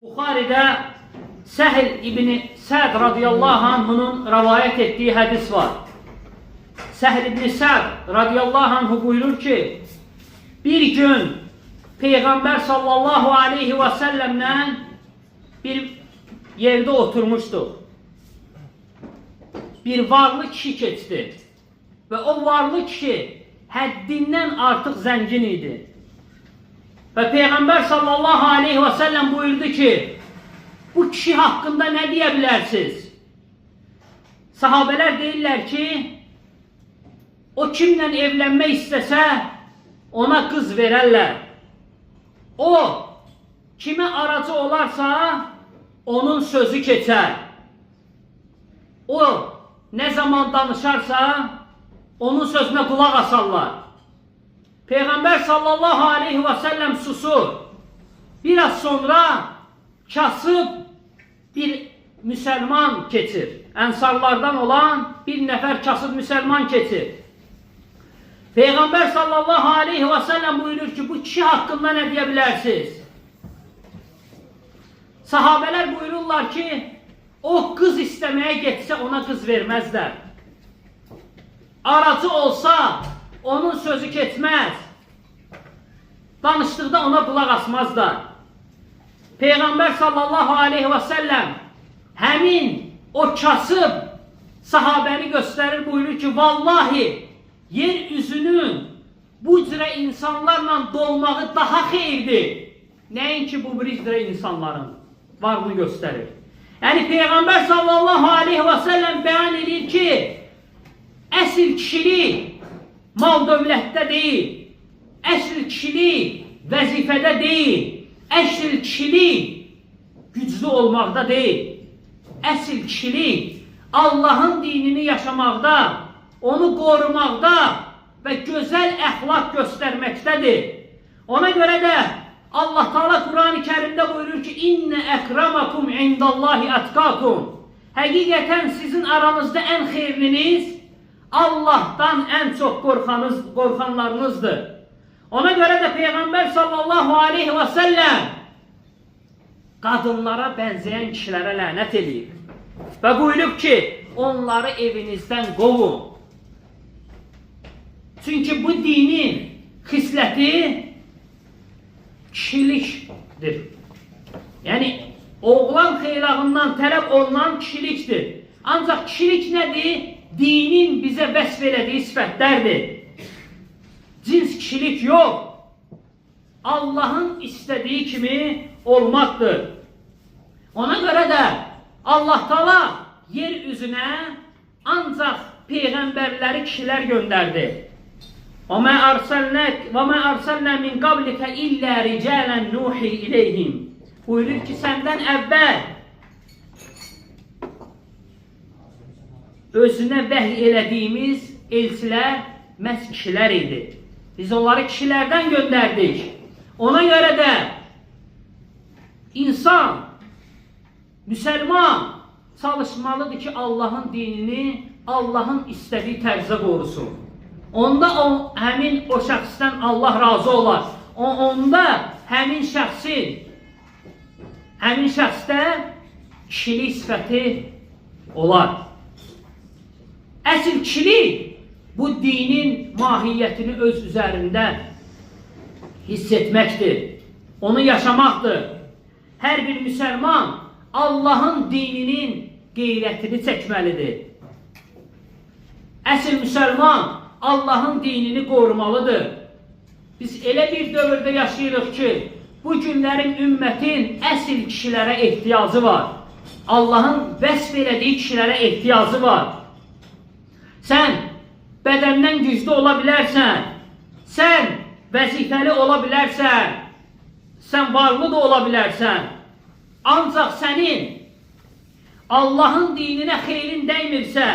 Buxaridə Səhl İbni Səd radiyallahu anh'ın rivayet ettiği hadis var. Səhl İbni Səd radiyallahu anh buyurur ki, bir gün Peygamber sallallahu aleyhi ve sellemle bir yerde oturmuştu. Bir varlı kişi geçti. Ve o varlı kişi haddinden artık zengin idi. Ve Peygamber sallallahu aleyhi ve sellem buyurdu ki, bu kişi hakkında ne diyebilirsiniz? Sahabeler deyirlər ki, o kimle evlenme istese ona kız vererler. O kime aracı olarsa onun sözü geçer. O ne zaman danışarsa onun sözüne kulak asarlar. Peygamber sallallahu aleyhi ve sellem susur. Biraz sonra kasıb bir Müslüman keçir. Ensarlardan olan bir nefer kasıb Müslüman keçir. Peygamber sallallahu aleyhi ve sellem buyurur ki, bu kişi hakkında ne diyebilirsiniz? Sahabeler buyururlar ki, o kız istemeye geçse ona kız vermezler. Aracı olsa onun sözü geçmez. Danıştıkta ona kulak asmazlar. Peygamber sallallahu aleyhi ve sellem hemin o kasıb sahabeni gösterir, buyurur ki, vallahi yeryüzünün bu cürə insanlarla dolmağı daha xeyirdir. Nəinki bu bir cürə insanların varlığını gösterir. Yani Peygamber sallallahu aleyhi ve sellem beyan edir ki, əsl kişilik mal dövlətdə deyil, əsl kişilik vəzifədə deyil, əsl kişilik güclü olmaqda deyil, əsl kişilik Allah'ın dinini yaşamaqda, onu qorumaqda və gözəl əxlaq göstərməkdədir. Ona görə də Allah Teala Kur'an-ı Kerim'de buyurur ki, İnne ekramakum indallahi atkakum. Həqiqətən sizin aranızda en xeyirliniz Allah'tan en çok korkanlarınızdır. Ona göre de Peygamber sallallahu aleyhi ve sellem kadınlara benzeyen kişilere lanet edip ve buyurup ki, onları evinizden kovun. Çünkü bu dinin xisleti kişiliktir. Yani oğlan xeylağından tələb olunan kişiliktir. Ancak kişilik nedir? Dinin bize vəsf elədiyi sifətlərdir. Cins kişilik yok. Allah'ın istediği kimi olmaktır. Ona göre de Allah Teala yeryüzüne ancak peygamberleri kişiler gönderdi. وَمَا أَرْسَلْنَا مِنْ قَبْلِكَ إِلَّا رِجَالًا نُوحِي إِلَيْهِمْ Buyurur ki, senden evvel özüne vəhy elədiyimiz elçilər məhz kişilər idi. Biz onları kişilerden gönderdik. Ona göre de insan, Müslüman çalışmalıdır ki, Allah'ın dinini Allah'ın istediği tərzdə qorusun. Onda həmin o şəxsdən Allah razı olar. Onda həmin şəxsdə kişilik sifəti olar. Əsl kişilik bu dinin mahiyyətini öz üzərində hiss etməkdir. Onu yaşamaqdır. Hər bir Müslüman Allah'ın dininin qeyrətini çəkməlidir. Əsl Müslüman Allah'ın dinini korumalıdır. Biz elə bir dövrdə yaşayırıq ki, bu günlərin ümmətin əsl kişilərə ehtiyacı var. Allah'ın vəsf elədiyi kişilərə ehtiyacı var. Sən bədəndən güclü ola bilərsən, sən vəzifəli ola bilərsən, sən varlı da ola bilərsən. Ancaq sənin Allah'ın dininə xeyrin dəymirsə,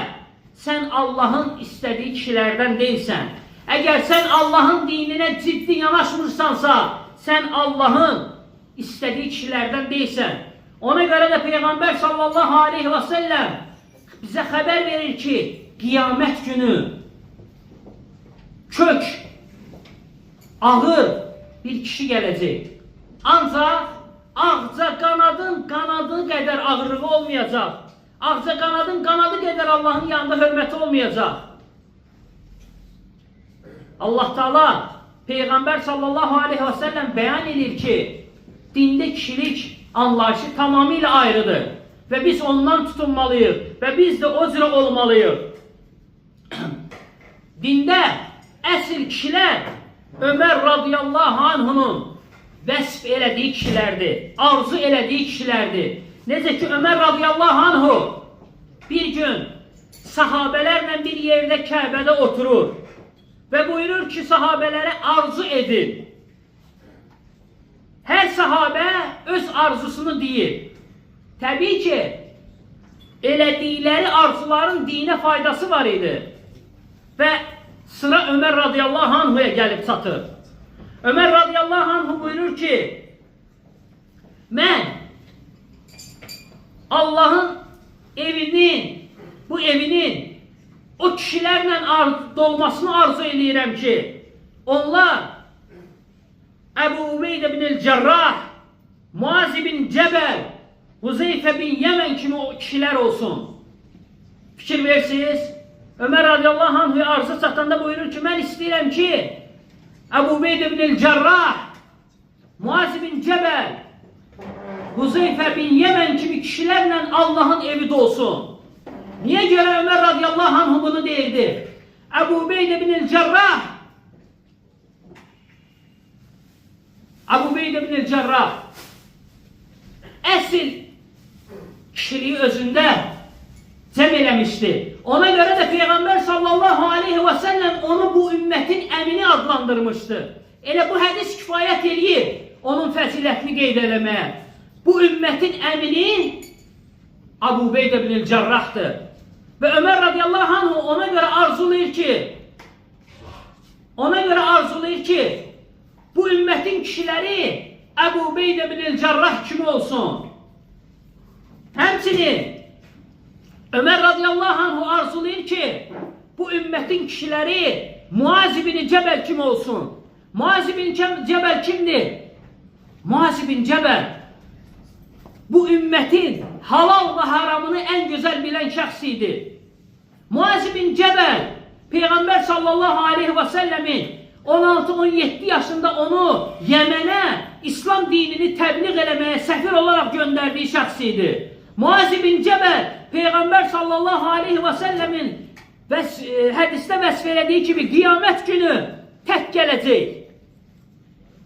sen Allah'ın istediği kişilerden değilsen, eğer sen Allah'ın dinine ciddi yanaşmırsansa, sen Allah'ın istediği kişilerden değilsen. Ona göre de Peygamber sallallahu aleyhi ve sellem bize haber verir ki, kıyamet günü kök, ağır bir kişi gelecek. Ancak ağca qanadın qanadı qədər ağırlığı olmayacaq. Ağca qanadın qanadı qədər Allahın yanında hörməti olmayacaq. Allah Teala Peygamber sallallahu aleyhi ve sellem beyan edir ki dinde kişilik anlayışı tamamıyla ayrıdır. Ve biz ondan tutunmalıyız. Ve biz de o cürə olmalıyız. Dinde əsl kişilər Ömer radıyallahu anh'unun vəsf elədiyi kişilərdir. Arzu elədiyi kişilərdir. Necə ki Ömer radıyallahu anhu bir gün sahabelerle bir yerde Kəbədə oturur. Ve buyurur ki sahabelere arzu edin. Her sahabe öz arzusunu deyir. Tabii ki elədikləri arzuların dine faydası var idi. Ve sıra Ömer radıyallahu anhu'ya gelip çatır. Ömer radıyallahu anhu buyurur ki ben Allah'ın evinin, bu evinin o kişilerle dolmasını arzu eləyirəm ki onlar Ebu Ubeyde bin el-Cerrah, Muaz bin Cebel, Huzeyfe bin Yemen kimi o kişiler olsun. Fikir versiniz. Ömer radıyallahu anh'a arzu çatanda buyurur ki ben istəyirəm ki Ebu Ubeyde bin el-Cerrah, Muaz bin Cebel, Huzeyfe bin Yemen kimi kişilerle Allah'ın evi dolsun. Niye göre Ömer radıyallahu anh bunu değildi? Ebu Ubeyde bin el-Cerrah, Ebu Ubeyde bin el-Cerrah əsl kişiliği özünde cəm eləmişti. Ona göre de Peygamber sallallahu aleyhi ve sellem onu bu ümmetin emini adlandırmıştı. Elə bu hadis kifayət eləyir onun fəzilətini qeyd eləməyə. Bu ümmetin emini Ebu Ubeyde bin el-Cerrah'tır. Ve Ömer radıyallahu anh ona göre arzulayır ki bu ümmetin kişileri Ebu Ubeyde bin el-Cerrah kimi olsun. Hemsini Ömer radıyallahu anh arzulayır ki bu ümmetin kişileri Muaz bin Cebel kimi olsun. Muaz bin Cebel kimdir? Muaz bin Cebel bu ümmetin halal ve haramını en güzel bilen şahsiydi. Muaz bin Cebel Peygamber sallallahu aleyhi ve sellemin 16-17 yaşında onu Yemen'e İslam dinini tebliğ eləməyə səfir olarak gönderdiği şahsiydi. Muaz bin Cebel Peygamber sallallahu aleyhi ve sellemin hadiste vəsf elədiyi gibi kıyamet günü tek gelecek.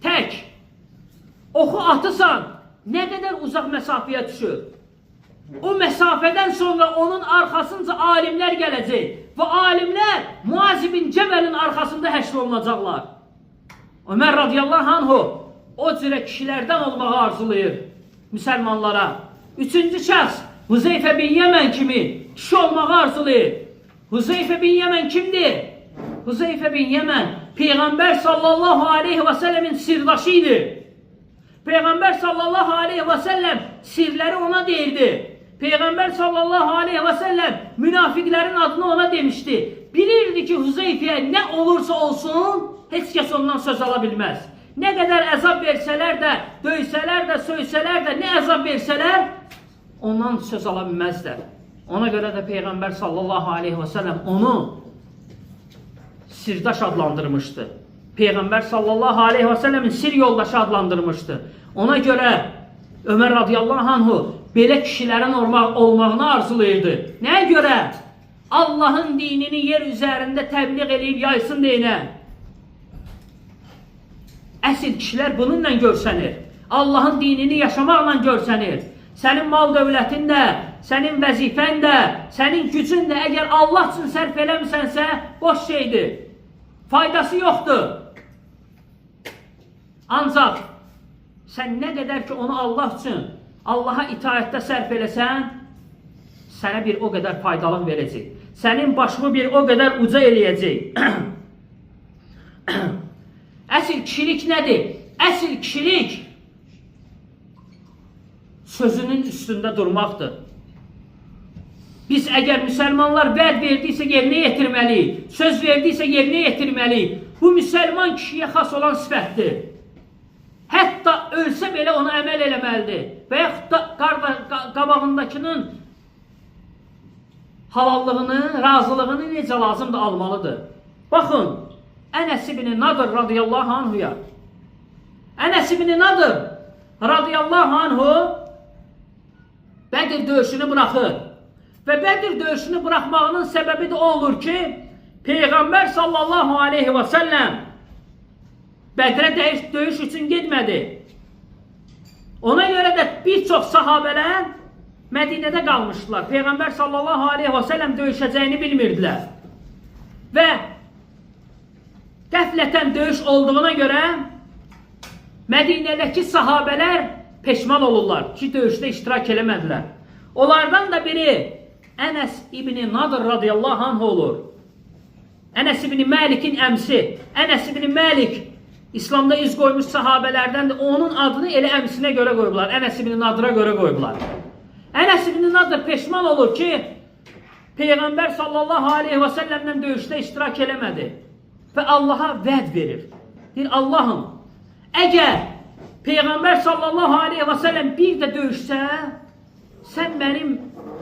Tek. Oku atısan ne kadar uzak mesafeye düşür. O mesafeden sonra onun arkasınca alimler gelecek. Ve alimler Muaz bin Cebel'in arkasında həşr olunacaklar. Ömer radıyallahu anhu o cürə kişilerden olmağı arzulayır Müslümanlara. Üçüncü şahs Huzeyfe bin Yemen kimi kişi olmağı arzulayır. Huzeyfe bin Yemen kimdir? Huzeyfe bin Yemen Peygamber sallallahu aleyhi ve sellemin sirdaşıydı. Peygamber sallallahu aleyhi ve sellem sirleri ona değildi. Peygamber sallallahu aleyhi ve sellem münafıkların adını ona demişti. Bilirdi ki Huzeyfe'ye ne olursa olsun hiç kes ondan söz alabilmez. Ne kadar azap verseler de, döyseler de, söyseler de, ne azap verseler ondan söz alabilmezler. Ona göre de Peygamber sallallahu aleyhi ve sellem onu sirdaş adlandırmıştı. Peygamber sallallahu aleyhi ve sellemin sir yoldaşı adlandırmıştı. Ona göre Ömer radıyallahu anhu belə kişilərin olmağını arzulayırdı. Nəyə görə? Allah'ın dinini yer üzərində təbliğ eləyib yaysın deyinə. Əsl kişilər bununla görsənir. Allah'ın dinini yaşamaqla görsənir. Sənin mal dövlətin də, sənin vəzifən də, sənin gücün də əgər Allah üçün sərf eləmisənsə boş şeydir. Faydası yoxdur. Ancaq sən nə qədər ki onu Allah üçün, Allah'a itaətdə sərf eləsən, sənə bir o qədər faydalıq verəcək. Sənin başını bir o qədər uca eləyəcək. Əsl kişilik nədir? Əsl kişilik sözünün üstündə durmaqdır. Biz əgər müsəlmanlar vəd verdiysə yerinə yetirməliyik, söz verdiysə yerinə yetirməliyik. Bu müsəlman kişiyə xas olan sifətdir. Hətta ölsə belə ona əməl eləməlidir və yaxud da qabağındakının halallığını, razılığını necə lazımdır almalıdır. Baxın, Ənəs ibn Nadir radiyallahu anhuya. Ənəs ibn Nadir radiyallahu anhu Bədir döyüşünü buraxır. Və Bədir döyüşünü buraxmağının səbəbi də o olur ki, Peyğəmbər sallallahu aleyhi və səlləm Bədrə döyüş üçün getmədi. Ona görə də bir çox sahabələr Mədinədə qalmışdılar. Peyğəmbər sallallahu aleyhi və səlləm döyüşəcəyini bilmirdilər. Və qəflətən döyüş olduğuna görə Mədinədəki sahabələr peşman olurlar ki, döyüşdə iştirak eləmədilər. Onlardan da biri Ənəs ibn Nadir radiyallahu anh olur. Ənəs ibn Məlikin əmsi. Ənəs ibn Məlik İslamda iz qoymuş sahabələrdən də onun adını elə əmsinə görə qoyublar. Ənəs ibn Nadir'a görə qoyublar. Ənəs ibn Nadir peşman olur ki, Peyğəmbər sallallahu aleyhi və səlləmlə döyüşdə iştirak eləmədi. Və Allaha vəd verir. Deyir, Allahım, əgər Peyğəmbər sallallahu aleyhi və səlləm bir də döyüşsə, sən mənim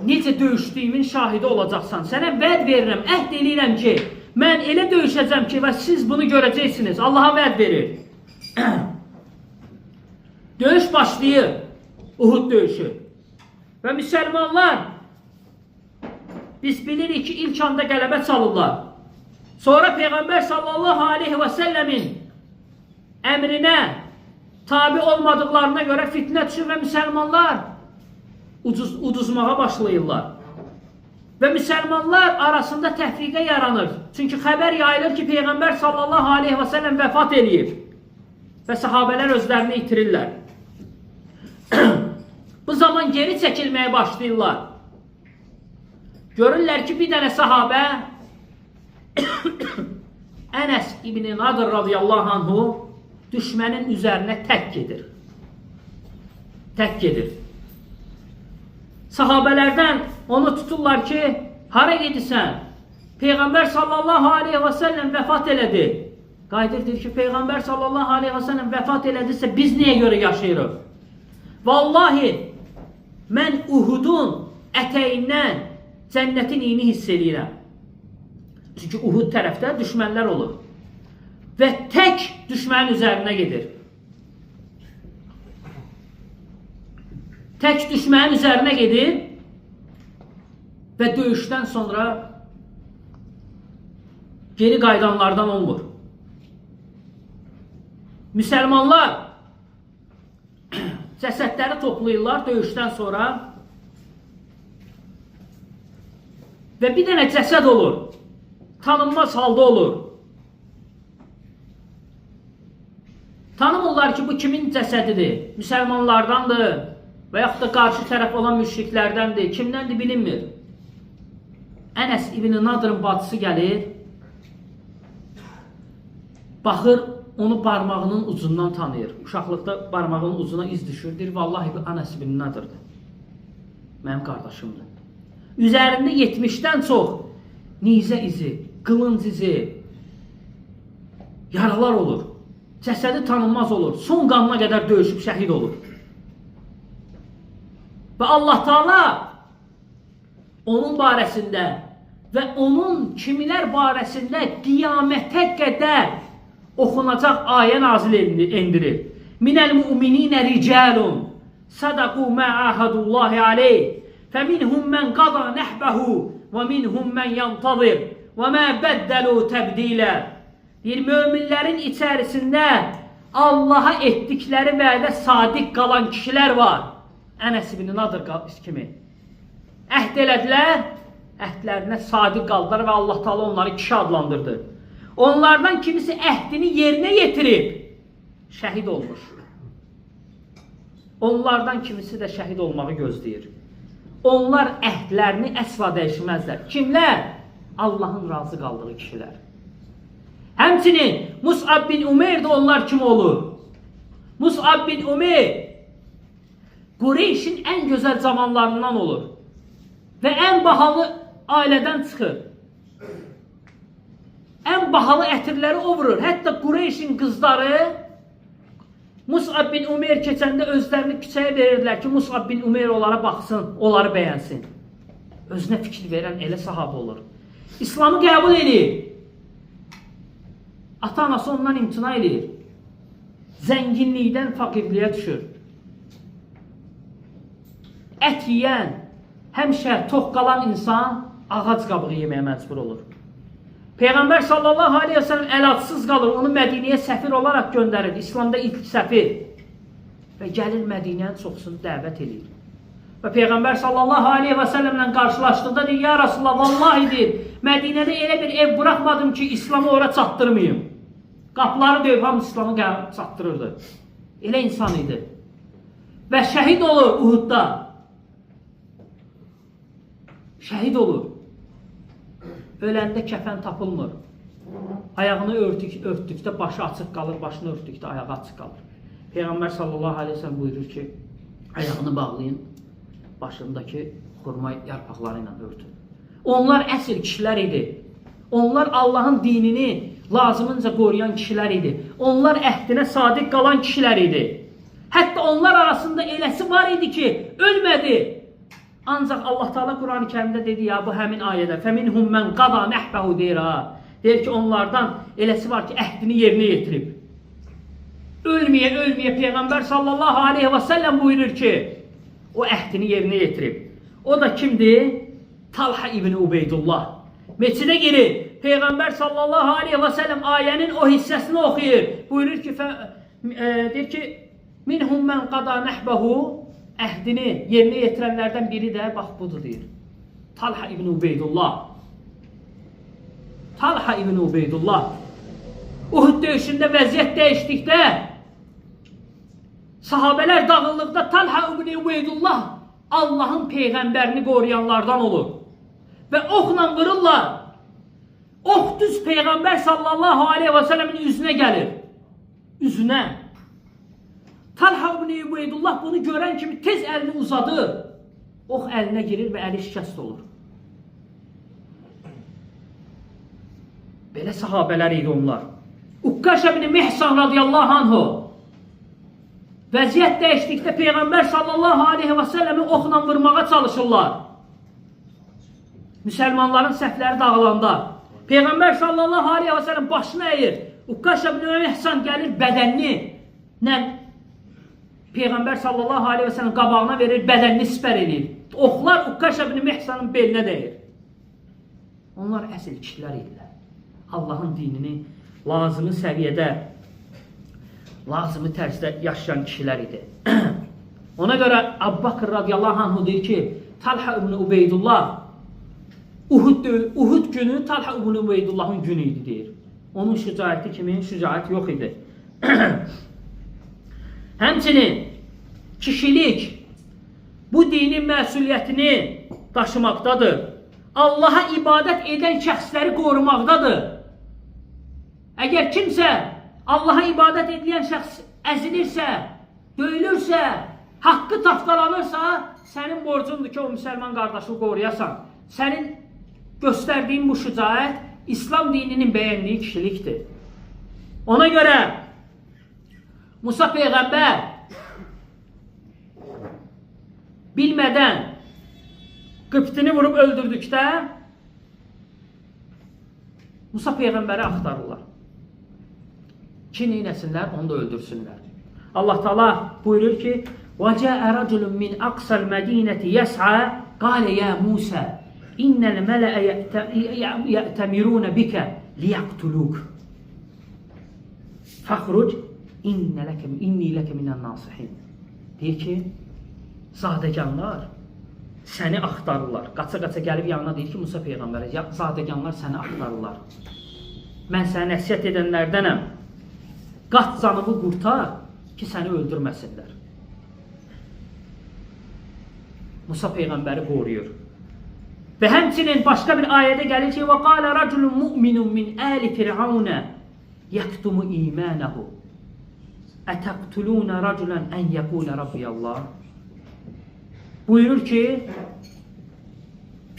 necə döyüşdüyümün şahidi olacaqsan. Sənə vəd verirəm, əhd eləyirəm ki, mən elə döyüşəcəm ki, və siz bunu görəcəksiniz. Allaha vəd verir. Döyüş başlayır. Uhud döyüşü. Və müsəlmanlar, biz bilirik ki, ilk anda qələbə çalırlar. Sonra Peyğəmbər sallallahu aleyhi və səlləmin əmrinə tabi olmadıqlarına görə fitnə düşür və müsəlmanlar uduzmağa başlayırlar. Və müsəlmanlar arasında təhriqə yaranır. Çünki xəbər yayılır ki, Peyğəmbər sallallahu aleyhi və səlləm vəfat eləyib. Və sahabələr özlərini itirirlər. Bu zaman geri çəkilməyə başlayırlar. Görürlər ki, bir dənə sahabə Ənəs ibn Nadir radiyallahu anhu düşmənin üzərinə tək gedir. Tək gedir. Sahabələrdən onu tuturlar ki, hara gedirsən? Peyğəmbər sallallahu aleyhi və səlləm vəfat elədi. Qayıdır ki, Peyğəmbər sallallahu aleyhi və səlləm vəfat elədirsə, biz niyə görə yaşayırıq? Vallahi, mən Uhudun ətəyindən cənnətin iyini hiss edirəm. Çünki Uhud tərəfdə düşmənlər olur. Və tək düşmənin üzərinə gedir. Tək düşmənin üzərinə gedir və döyüşdən sonra geri qayıdanlardan olmur. Müsəlmanlar cəsədləri toplayırlar döyüşdən sonra və bir dənə cəsəd olur. Tanınmaz halda olur. Tanımırlar ki, bu kimin cəsədidir? Müsəlmanlardandır və yaxud da qarşı tərəf olan müşriklərdəndir. Kimdəndir bilinmir. Ənəs ibn Nadir'in bacısı gəlir, baxır, onu barmağının ucundan tanıyır. Uşaqlıqda barmağının ucuna iz düşür. Deyir, vallahi bu Ənəs ibn Nadir'dir. Mənim qardaşımdır. Üzərində 70'dən çox nizə izi, qılınc izi, yaralar olur. Cəsədi tanınmaz olur. Son qanına qədər döyüşüb şəhid olur. Və Allah Taala onun barəsində və onun kimilər barəsində qiyamətə qədər oxunacaq ayə nazil endirir. Minəl mu'mininə ricalun sadaqu mə ahadullahi aleyh fəminhum mən qada nəhbəhu və minhum mən yantazir və mə bəddəlu təbdilə. Deyir, möminlərin içərisində Allaha etdikləri vədə sadiq qalan kişilər var. Ənəs ibn Nadir kimi. Əhd elədilər, əhdlərinə sadiq qaldılar və Allah Taala onları kişi adlandırdı. Onlardan kimisi əhdini yerinə yetirib, şəhid olmuş. Onlardan kimisi də şəhid olmağı gözləyir. Onlar əhdlərini əsla dəyişməzlər. Kimlər? Allahın razı qaldığı kişilər. Həmçinin Mus'ab bin Umeyr də onlar kimi olur. Mus'ab bin Umeyr Qureyşin ən gözəl zamanlarından olur. Və ən bahalı ailədən çıxır. Ən bahalı ətirləri o vurur. Hətta Qureyşin qızları Mus'ab bin Umeyr keçəndə özlərini küçəyə verirdilər ki, Mus'ab bin Umeyr onlara baxsın, onları bəyənsin. Özünə fikir verən elə sahabə olur. İslamı qəbul edir. Ata-anası ondan imtina edir. Zənginlikdən faqirliyə düşür. Ət yiyən, həmişə tox qalan insan ağac qabığı yeməyə məcbur olur. Peyğəmbər sallallahu aleyhi ve sellem əlacsız qalır, onu Mədinəyə səfir olaraq göndərir, İslamda ilk səfir. Və gəlir Mədinənin çoxsunu dəvət edir. Və Peyğəmbər sallallahu aleyhi ve sellemlə qarşılaşdıqda deyir, ya Rasulullah, vallahi deyir, Mədinədə elə bir ev bıraxmadım ki, İslamı ora çatdırmayım. Qapıları döyüb, hamı İslamı çatdırırdı. Elə insan idi. Və şəhid olur Uhudda. Şəhid olur. Öləndə kəfən tapılmır. Ayağını örtdükdə başı açıq qalır, başını örtdükdə ayağı açıq qalır. Peyğəmbər sallallahu aleyhi ve sellem buyurur ki, ayağını bağlayın, başındakı xurma yarpaqları ilə örtün. Onlar əsl kişilər idi. Onlar Allahın dinini lazımınca qoruyan kişilər idi. Onlar əhdinə sadiq qalan kişilər idi. Hətta onlar arasında eləsi var idi ki, ölmədi. Ancaq Allah Teala Quran-ı Kərimdə dedi ya, bu həmin ayədə فَمِنْهُمْ مَنْ قَضَى نَحْبَهُ deyir ha. Deyir ki, onlardan eləsi var ki, əhdini yerinə yetirib. Ölməyə Peyğəmbər sallallahu aleyhi ve sellem buyurur ki, o əhdini yerinə yetirib. O da kimdir? Talha ibn Ubeydullah. Meçidə girir. Peyğəmbər sallallahu aleyhi ve sellem ayənin o hissəsini oxuyur. Buyurur ki, deyir ki, مِنْهُمْ مَنْ قَضَى نَحْبَهُ əhdini yerinə yetirənlərdən biri də bax budur deyir. Talha ibn Ubeydullah. Talha ibn Ubeydullah. Uhud döyüşündə vəziyyət dəyişdikdə, sahabələr dağıldıqda Talha ibn Ubeydullah Allahın peyğəmbərini qoruyanlardan olur. Və oxla vururlar. Ox düz Peyğəmbər sallallahu aleyhi ve sellemin üzünə gəlir. Üzünə. Talha ibn Ubeydullah bunu görən kimi tez əlini uzadır. Ox əlinə girir və əli şikəst olur. Belə sahabələr idi onlar. Ukkaş ibn Mihsan radiyallahu anhu. Vəziyyət dəyişdikdə Peyğəmbər sallallahu aleyhi ve sellemi oxla vurmağa çalışırlar. Müsəlmanların səhvləri dağılanda. Peyğəmbər sallallahu aleyhi ve sellem başını əyir. Ukkaş ibn Mihsan gəlir bədənini Peyğəmbər sallallahu aleyhi ve sellem qabağına verir, bədənini sipər edir. Oxlar Ukkaş ibn Mihsanın belinə dəyir. Onlar əsl kişilər idilər. Allahın dinini lazımı səviyyədə, lazımı tərzdə yaşayan kişilər idi. Ona görə Əbu Bakr radiyallahu anhu deyir ki, Talha ibn Ubeydullah Uhud günü Talha ibn Ubeydullahın günü idi deyir. Onun şücaəti kimi şücaət yox idi. Həmçinin kişilik bu dinin məsuliyyətini daşımaqdadır. Allaha ibadət edən şəxsləri qorumaqdadır. Əgər kimsə Allaha ibadət edilən şəxs əzilirsə, döyülürsə, haqqı tapdalanırsa, sənin borcundur ki, o müsəlman qardaşı qoruyasan. Sənin göstərdiyin bu şücaət İslam dininin bəyəndiyi kişilikdir. Ona görə Musa Peyğəmbər bilmədən Qıptini vurub öldürdükdə Musa Peyğəmbəri axtarırlar. Ki neynəsinlər? Onu da öldürsünlər. Allah Teala buyurur ki وَجَاءَ رَجُلٌ مِنْ أَقْصَى الْمَد۪ينَةِ يَسْعَى قَالَ يَا مُوسَى اِنَّ الْمَلَأَ يَأْتَمِرُونَ بِكَ لِيَقْتُلُوكَ فَخْرُجْ İnni ləkə minən nasihin. Deyir ki, zadəganlar səni axtarırlar. Qaça-qaça gəlib yanına deyir ki, Musa Peyğəmbərə, zadəganlar səni axtarırlar. Mən səni nəsiyyət edənlərdənəm. Qaç canımı qurtar ki, səni öldürməsinlər. Musa Peyğəmbəri qoruyur. Və həmçinin başqa bir ayədə gəlir ki, وَقَالَ رَجُلٌ مُؤْمِنٌ مِنْ آلِ فِرْعَوْنَ يَكْتُمُ إِيمَانَهُ Ətəqtuluna raculan ən yəqulə Rabbiyallah. Buyurur ki,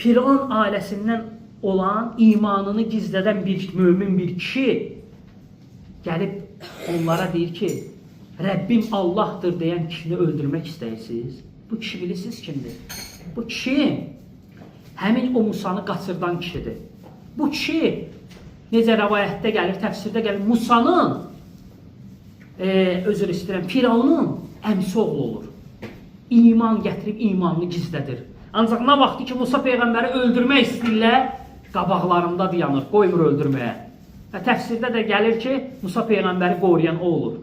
Firon ailəsindən olan imanını gizlədən bir mömin bir kişi gəlib onlara deyir ki, Rəbbim Allahdır deyən kişini öldürmək istəyirsiniz? Bu kişi bilirsiniz kimdir? Bu kişi həmin o Musanı qaçırdan kişidir. Bu kişi necə rəvayətdə gəlir, təfsirdə gəlir, Musanın özür istəyirəm, Firavunun əmsi oğlu olur. İman gətirib imanını gizlədir. Ancaq nə vaxtı ki Musa peyğəmbəri öldürmək istəyirlər, qabaqlarında dayanır, qoymur öldürməyə. Və təfsirdə də gəlir ki, Musa peyğəmbəri qoruyan o olur.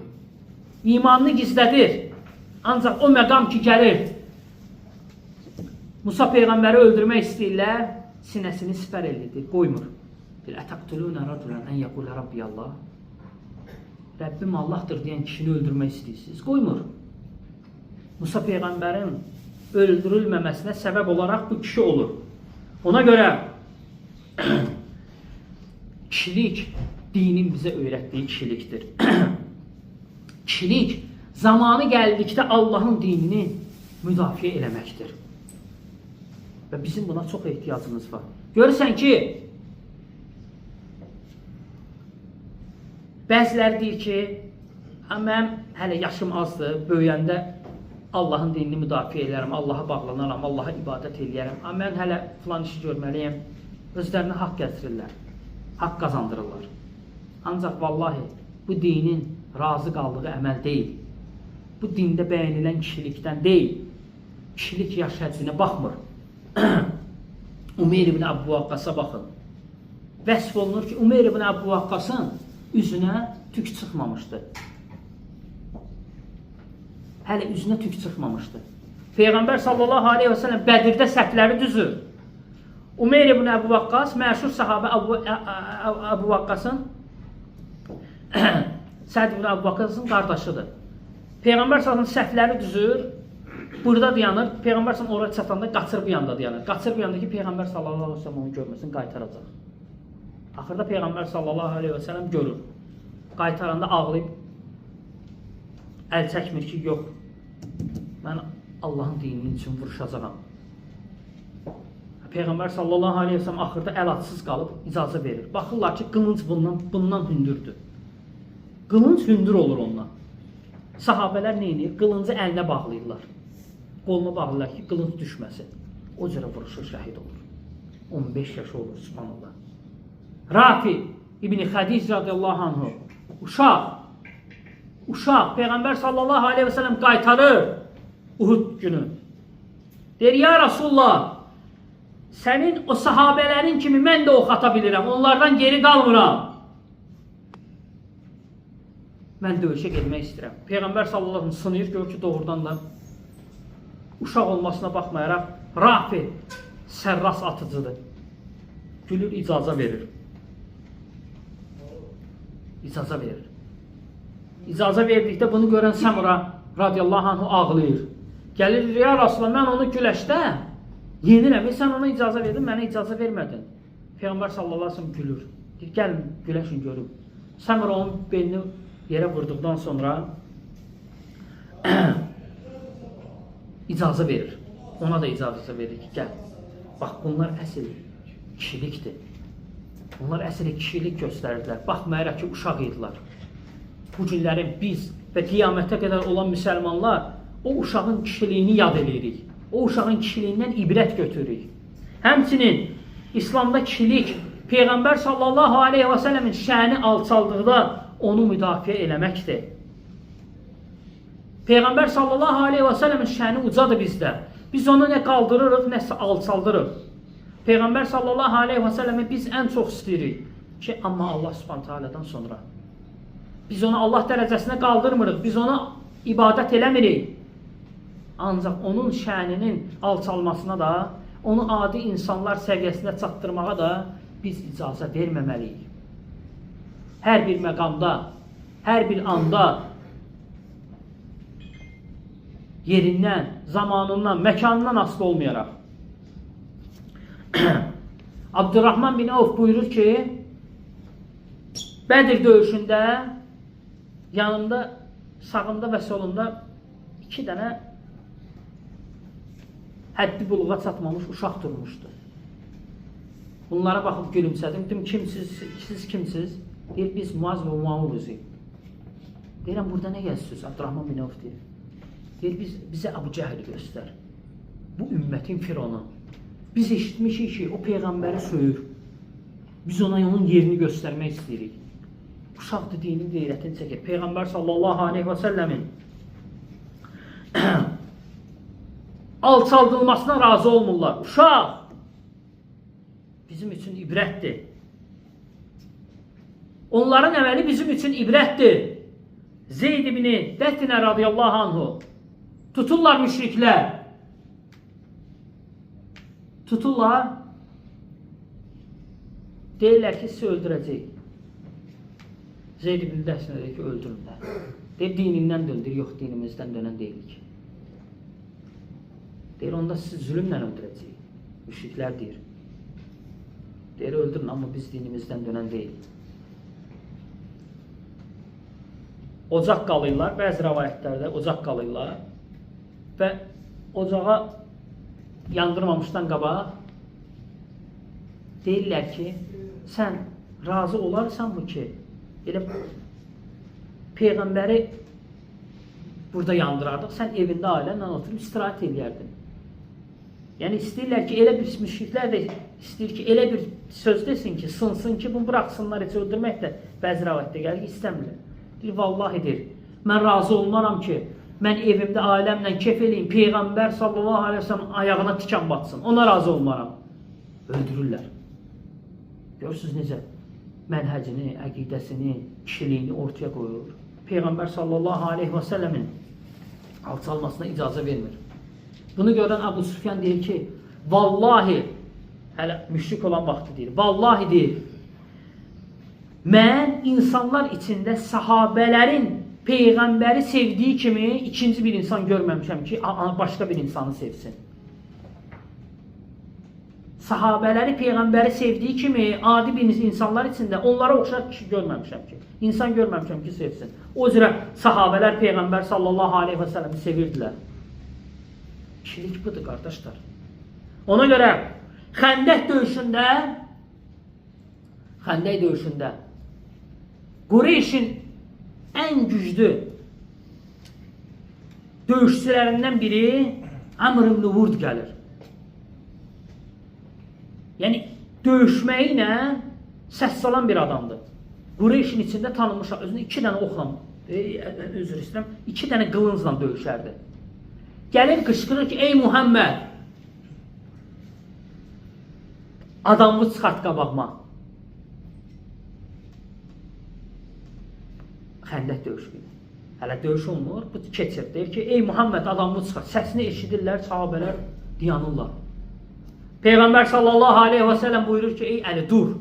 İmanını gizlədir. Ancaq o məqam ki gəlir, Musa peyğəmbəri öldürmək istəyirlər, sinəsini sipər elədir, qoymur. Ətəqtulunə rəculən ən yəqulə Rabbiyallah. Rəbbim Allahdır deyən kişini öldürmək istəyirsiniz, qoymur. Musa peyğəmbərin öldürülməməsinə səbəb olaraq bu kişi olur. Ona görə kişilik dinin bizə öyrətdiyi kişilikdir. Kişilik zamanı gəldikdə Allahın dinini müdafiə eləməkdir. Və bizim buna çox ehtiyacımız var. Görürsən ki, bəziləri deyir ki, mən hələ yaşım azdır, böyüyəndə Allahın dinini müdafiə edərəm, Allaha bağlanaram, Allaha ibadət edərəm. Mən hələ filan işi görməliyəm. Özlərinə haqq gətirirlər, haqq qazandırırlar. Ancaq vallahi bu dinin razı qaldığı əməl deyil. Bu dində bəyənilən kişilikdən deyil. Kişilik yaş həddinə baxmır. Umeyr ibn Əbu Vaqqasa baxın. Vəsf olunur ki, Umeyr ibn Əbu Vaqqasın üzünə tük çıxmamışdı. Hələ üzünə tük çıxmamışdı. Peyğəmbər sallallahu aleyhi və səlləm Bədirdə səhvləri düzür. Umeyr ibn Əbu Vaqqas, məşhur sahabə Əbu Vaqqasın Səd ibn Əbu Vaqqasın qardaşıdır. Peyğəmbər sallallahu səhvləri düzür, burada dayanır. Peyğəmbər sallallahu oraya çatanda qaçır bir yanda dayanır. Qaçır bir yanda ki, Peyğəmbər sallallahu aleyhi və səlləm onu görməsin, qaytaracaq. Axırda Peyğəmbər sallallahu aleyhi və səlləm görür. Qaytaranda ağlayıb, əl çəkmir ki, yox, mən Allahın dininin üçün vuruşacağam. Peyğəmbər sallallahu aleyhi və səlləm axırda əl atsız qalıb, icazə verir. Baxırlar ki, qılınc bundan hündürdür. Qılınc hündür olur ondan. Sahabələr neyini? Qılıncı əlinə bağlayırlar. Qoluna bağlayırlar ki, qılınc düşməsin. O cürə vuruşur, şəhid olur. 15 yaşı olur, subhanallah. Rafi İbn Xədic radiyallahu anhu, uşaq, Peyğəmbər sallallahu aleyhi və səlləm qaytarır Uhud günü. Deyir, ya Rasulullah, sənin o sahabələrin kimi mən də ox ata bilirəm, onlardan geri qalmıram. Mən döyüşə getmək istəyirəm. Peyğəmbər sallallahu aleyhi və səlləm sınıyır, gör ki, doğrudan da uşaq olmasına baxmayaraq Rafi sərras atıcıdır. Gülür, icazə verir. İcazə verir. İcazə verdikdə bunu görən Səmura radiyallahu anhu ağlayır. Gəlir, ya Rasulullah, mən onu güləşdə yenirəm. Sən ona icazə verdin, mənə icazə vermədin. Peyğəmbər sallallahu aleyhi ve sellem gülür. Deyir, gəlin, güləşin görüm. Səmura onun belini yerə vurduqdan sonra icazə verir. Ona da icazə verir ki, gəl. Bax, bunlar əsl kişilikdir. Bunlar əsl kişilik göstərirdilər. Baxmayaraq ki, uşaq idilər. Bu günlərin biz və qiyamətə qədər olan müsəlmanlar o uşağın kişiliyini yad edirik. O uşağın kişiliyindən ibrət götürürük. Həmçinin İslamda kişilik Peyğəmbər sallallahu aleyhi və səlləmin şəni alçaldıqda onu müdafiə eləməkdir. Peyğəmbər sallallahu aleyhi və səlləmin şəni ucadır bizdə. Biz onu nə qaldırırıq, nəsə alçaldırıq. Peyğəmbər sallallahu aleyhi və səlləmi biz ən çox istəyirik ki, amma Allah subhanahu ta'aladan sonra. Biz onu Allah dərəcəsinə qaldırmırıq, biz ona ibadət eləmirik. Ancaq onun şəninin alçalmasına da, onu adi insanlar səviyyəsində çatdırmağa da biz icazə verməməliyik. Hər bir məqamda, hər bir anda yerindən, zamanından, məkanından asılı olmayaraq. Abdurrahman bin Avf buyurur ki, Bədir döyüşündə yanımda, sağımda və solumda 2 dənə həddi buluğa çatmamış uşaq durmuşdu. Bunlara baxıb gülümsədim. Dedim, kimsiz, siz kimsiz? Deyir, biz Muaz və Muavuzik. Deyirəm, burada nə yazıyorsunuz? Abdurrahman bin Avf deyir. Deyir, bizə Əbu Cəhli göstər. Bu ümmətin fironu. Biz eşitmişik ki, o Peyğəmbəri söyür. Biz ona onun yerini göstərmək istəyirik. Uşaqdır, dinin qeyrətini çəkir. Peyğəmbər sallallahu aleyhi və səlləmin alçaldılmasına razı olmurlar. Uşaq bizim üçün ibrətdir. Onların əməli bizim üçün ibrətdir. Zeyd ibn Dəttinə radiyallahu anhu tuturlar müşriklər. Tuturlar. Deyirlər ki, sizi öldürəcək. Zeyd ibn Dəttinə deyir ki, öldürürlər. Deyir, dinindən döndür. Yox, dinimizdən dönən deyilik. Deyir, onda sizi zülümlə öldürəcək. Müşriklər deyir. Deyir, öldürün, amma biz dinimizdən dönən deyilik. Ocaq qalırlar, bəzi rəvayətlərdə ocaq qalırlar və ocağa yandırmamışdan qabaq deyirlər ki, sən razı olarsanmı ki, elə Peyğəmbəri burada yandırardıq, sən evində ailənlə oturub istirahət edərdin. Yəni istəyirlər ki, elə bir müşriklər də istəyir ki, elə bir söz desin ki, sınsın ki, bunu bıraxsınlar, heç öldürmək də bəzi rəvayətdə gəlir ki, istəmirlər. Deyir, vallahi deyir, mən razı olmaram ki, mən evimdə ailəmlə kef eləyim, Peyğəmbər sallallahu aleyhi ve sellem ayağına tikan batsın, ona razı olmaram. Öldürürlər. Görürsünüz necə? Mənhəcini, əqidəsini, kişiliyini ortaya qoyur. Peyğəmbər sallallahu aleyhi ve sellemin alçalmasına icazə vermir. Bunu görən Əbu Süfyan deyir ki, vallahi, hələ müşrik olan vaxtı deyir, vallahi deyir, mən insanlar içində sahabələrin Peyğəmbəri sevdiyi kimi ikinci bir insan görməmişəm ki, başqa bir insanı sevsin. Sahabələri Peyğəmbəri sevdiyi kimi adi bir insanlar içində onlara oxşar kişi görməmişəm ki, insan görməmişəm ki, sevsin. O üzrə sahabələr Peyğəmbər sallallahu aleyhi və səlləmi sevirdilər. Kişilik budur, qardaşlar. Ona görə Xəndək döyüşündə Qureyşin ən güclü döyüşçülərindən biri Əmr ibn Vurd gəlir. Yəni, döyüşməyinə səs salan bir adamdır. Qureyşin içində tanınmış, özünü 2 dənə oxla, özür istəyirəm, 2 dənə qılıncla döyüşərdi. Gəlir, qışqırır ki, ey Muhammed, adamı çıxart qabağıma. Xəndək döyüşü. Hələ döyüş olmur, bu keçir. Deyir ki, ey Muhammed, adamı çıxart. Səsini eşidirlər, sahabələr dayanırlar. Peyğəmbər sallallahu aleyhi və səlləm buyurur ki, ey Əli, dur.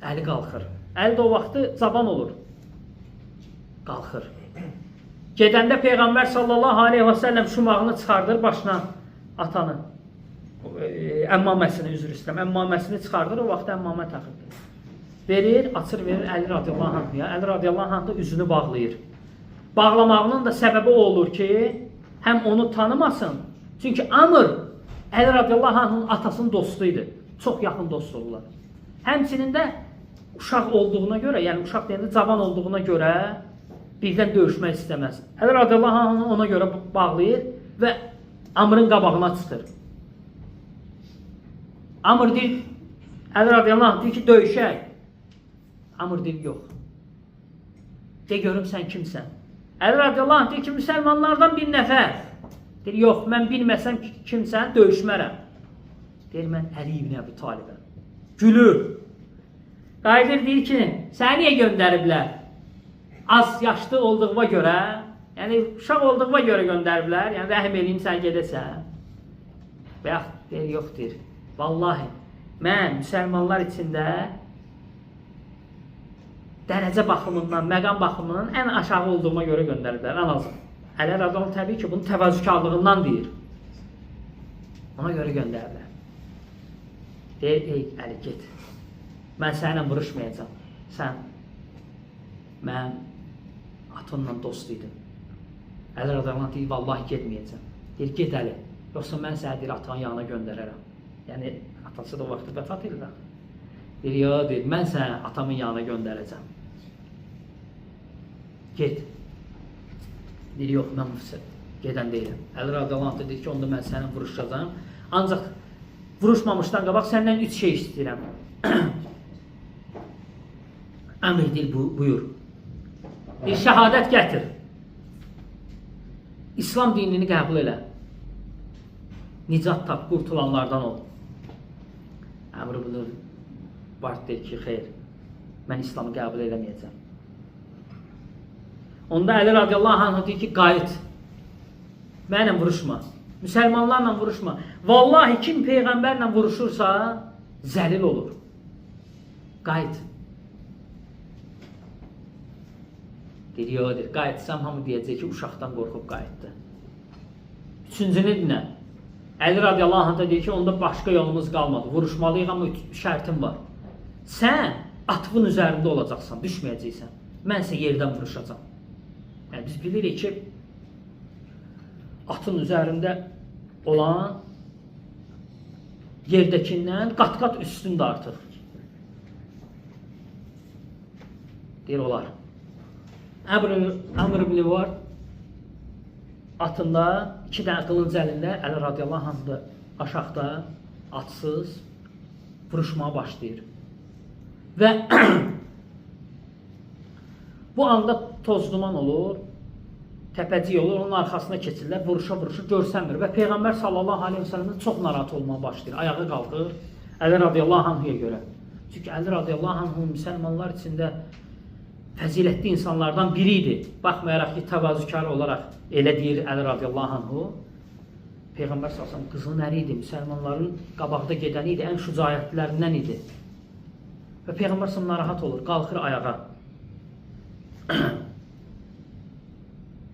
Əli qalxır. Əli də o vaxtı cavan olur. Qalxır. Gedəndə Peyğəmbər sallallahu aleyhi və səlləm şumağını çıxardır başına atanı. Əmmaməsini, üzr istəyirəm, əmmaməsini çıxardır, o vaxt əmmamə taxırdır. Verir, açır, verir Əli radiyallahu anh'a. Əli radiyallahu anh da üzünü bağlayır. Bağlamağının da səbəbi o olur ki, həm onu tanımasın. Çünki Amr, Əli radiyallahu anh'ın atasının dostuydu. Çox yaxın dost olurlar. Həmçinin də uşaq olduğuna görə, yəni uşaq deyəndə cavan olduğuna görə birdən döyüşmək istəməz. Əli radiyallahu anh'ı ona görə bağlayır və Amr'ın qabağına çıxır. Amr deyir, Əli radiyallahu anh deyir ki, döyüşək. Amr deyir, yox. De görüm sən kimsən? Əli radiyallahu anh deyir ki, müsəlmanlardan bir nəfər. Deyir, yox, mən bilməsəm kimsən, döyüşmərəm. Deyir, mən Əli ibn Əbi Talibəm. Gülür. Qayıdır, deyir ki, səni niyə göndəriblər? Az yaşlı olduğuma görə, yəni uşaq olduğuma görə göndəriblər, yəni rəhim eləyim sən gedəsən. Və yaxud, deyir, yox, deyir. Vallahi, mən müsəlmanlar içində dərəcə baxımından, məqam baxımından ən aşağı olduğuma görə göndəriblər, ən azı. Əli radiyallahu təbii ki, bunu təvazükarlığından deyir. Ona görə göndəriblər. Deyir, ey Əli, get. Mən səninlə vuruşmayacam. Sən mənim atonla dost idin. Əli radiyallahu deyir, vallahi getməyəcəm. Deyir, get Əli. Yoxsa mən səni deyir, atanın yanına göndərərəm. Yəni, atası da o vaxtı vəfat edir. Deyir, ya, deyir, mən səni atamın yanına göndərəcəm. Get. Deyir, yox, mən gedən deyiləm. Əli radiyallahu anh deyir ki, onda mən səni vuruşacağım. Ancaq vuruşmamışdan qabaq səndən 3 şey istəyirəm. Əmr deyil, buyur. Bir şəhadət gətir. İslam dinini qəbul elə. Nicat tap, qurtulanlardan ol. Əmr bunu Bart deyir ki, xeyr, mən İslamı qəbul eləməyəcəm. Onda Əli radiyallahu anh deyir ki, qayıt. Mənlə vuruşma. Müsəlmanlarla vuruşma. Vallahi kim Peyğəmbərlə vuruşursa, zəlil olur. Qayıt. Deyir, yox, deyir, qayıtsam hamı deyəcək ki, uşaqdan qorxub qayıtdı. Üçüncü nə? Əli radiyallahu anh deyir ki, onda başqa yolumuz qalmadı. Vuruşmalıyıq, amma şərtim var. Sən atımın üzərində olacaqsan, düşməyəcəksən. Mən isə yerdən vuruşacam. Yəni, biz bilirik ki, atın üzərində olan yerdəkindən qat-qat üstündə artıq. Deyir, olar. Əmr ibn var atında, 2 dənə qılınc əlində, Əli radiyallahu anh da aşağıda, atsız vuruşmağa başlayır. Və bu anda toz duman olur, təpəcik olur, onun arxasına keçirlər, vuruşa-vuruşa görsənmir və Peyğəmbər sallallahu aleyhi ve sellem'in çox narahat olmağa başlayır. Ayağı qalxır, Əli radiyallahu anh'a görə. Çünki Əli radiyallahu anh müsəlmanlar içində fəzilətli insanlardan biri idi. Baxmayaraq ki, təvazükar olaraq elə deyir Əli radiyallahu anh'u. Peyğəmbər sallallahu aleyhi ve sellem qızın əri idi, müsəlmanların qabaqda gedəni idi, ən şücaətlərindən idi. Və Peyğəmbər sallallahu narahat olur, qalxır ayağa.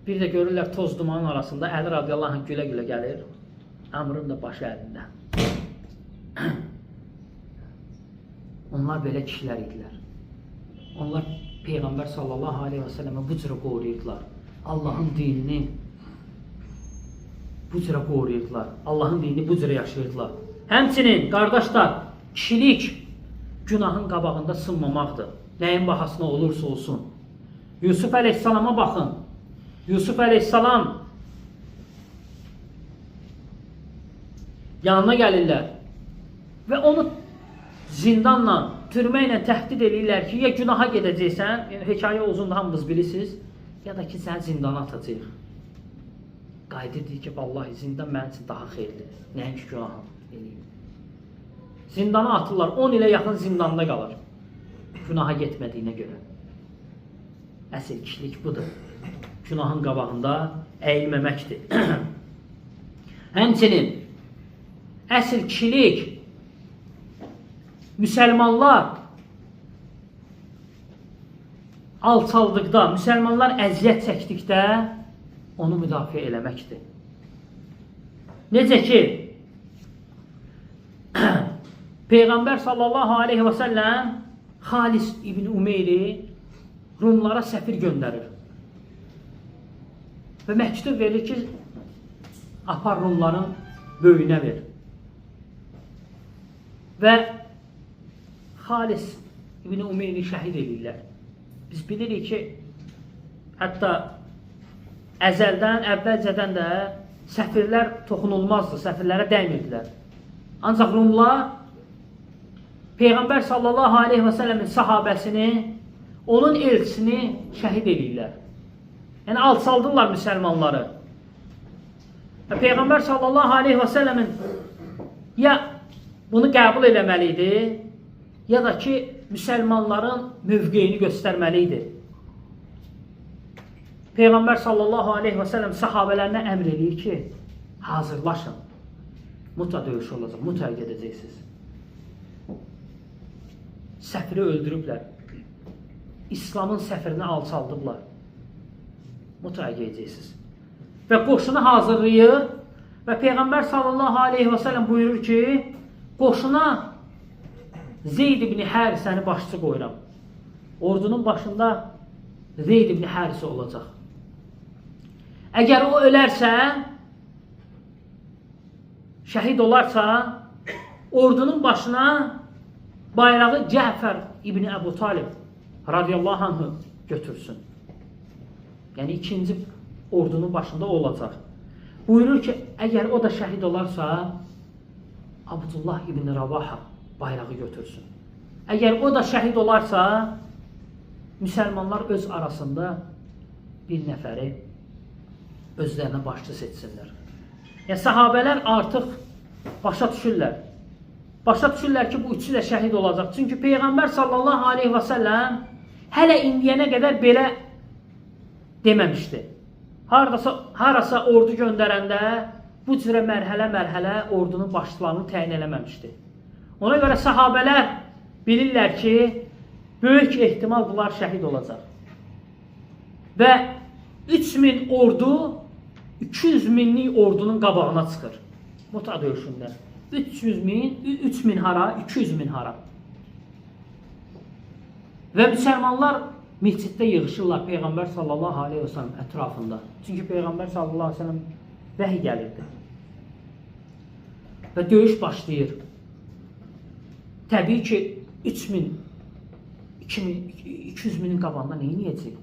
Bir də görürlər toz dumanın arasında Əli radiyallahu anh gülə-gülə gəlir. Əmrin də başı əlində. Onlar belə kişilər idilər. Onlar Peyğəmbər sallallahu aleyhi ve sellem'e bu cürə qoruyurdular. Allahın dinini bu cürə qoruyurdular. Allahın dinini bu cürə yaşayırdılar. Həmçinin, qardaşlar, kişilik günahın qabağında sınmamaqdır. Nəyin bahasına olursa olsun. Yusuf əleyhissalama baxın. Yusuf əleyhissalam yanına gəlirlər və onu zindanla, türmə ilə təhdid edirlər ki, ya günaha gedəcəksən, yəni hekayə uzundur, hamınız bilirsiniz, ya da ki, səni zindana atacaq. Qayıdır deyir ki, vallahi zindan mənim üçün daha xeyirlidir. Nəinki günahım eləyim. Zindana atırlar, 10 ilə yaxın zindanda qalır. Günaha getmədiyinə görə. Əsl kişilik budur. Günahın qabağında əyilməməkdir. Həmçinin əsl kişilik müsəlmanlar alçaldıqda, müsəlmanlar əziyyət çəkdikdə onu müdafiə eləməkdir. Necə ki, Peyğəmbər sallallahu aleyhi ve sellem Xalis ibn Umeyri Rumlara səfir göndərir. Və məktub verir ki, apar Rumların böyünə ver. Və Xalis ibn Umeyri şəhid edirlər. Biz bilirik ki, hətta əvvəlcədən də səfirlər toxunulmazdı, səfirlərə dəymirdilər. Ancaq Rumlar Peyğəmbər sallallahu aleyhi ve sellemin sahabəsini, onun elçisini şəhid edirlər. Yəni, alçaldırlar müsəlmanları. Peyğəmbər sallallahu aleyhi ve sellemin ya bunu qəbul eləməli idi, ya da ki, müsəlmanların mövqeyini göstərməli idi. Peyğəmbər sallallahu aleyhi ve sellem sahabələrinə əmr edir ki, hazırlaşın. Muta döyüş olacaq, muta gedəcəksiniz. Səfiri öldürüblər. İslamın səfirini alçaldıblar. Mutaya gedəcəksiniz. Və qoşunu hazırlayır və Peyğəmbər sallallahu aleyhi ve sellem buyurur ki, qoşuna Zeyd ibn Hərisəni başçı qoyuram. Ordunun başında Zeyd ibn Hərisi olacaq. Əgər o ölərsə, şəhid olarsa, ordunun başına bayrağı Cəfər ibn Əbu Talib radiyallahu anh'ı götürsün. Yəni ikinci ordunun başında olacaq. Buyurur ki, əgər o da şəhid olarsa, Abdullah ibn Ravaha bayrağı götürsün. Əgər o da şəhid olarsa, müsəlmanlar öz arasında bir nəfəri özlərinə başçı seçsinlər. Yəni, sahabələr artıq başa düşürlər. Başa düşürlər ki, bu üçü də şəhid olacaq. Çünki Peyğəmbər sallallahu aleyhi və səlləm hələ indiyənə qədər belə deməmişdi. Harasa ordu göndərəndə bu cürə mərhələ-mərhələ ordunun başçılarını təyin eləməmişdi. Ona görə sahabələr bilirlər ki, böyük ehtimal bunlar şəhid olacaq. Və 3000 ordu 200 minlik ordunun qabağına çıxır. Muta döyüşündə. 3000 hara, 200 min hara. Və müsəlmanlar məsciddə yığışırlar Peyğəmbər sallallahu aleyhi və səlləm ətrafında. Çünki Peyğəmbər sallallahu aleyhi və səlləm vəhiy gəlirdi. Və döyüş başlayır. Təbii ki, 3000, 200 minin qabağında neyi niyəcək?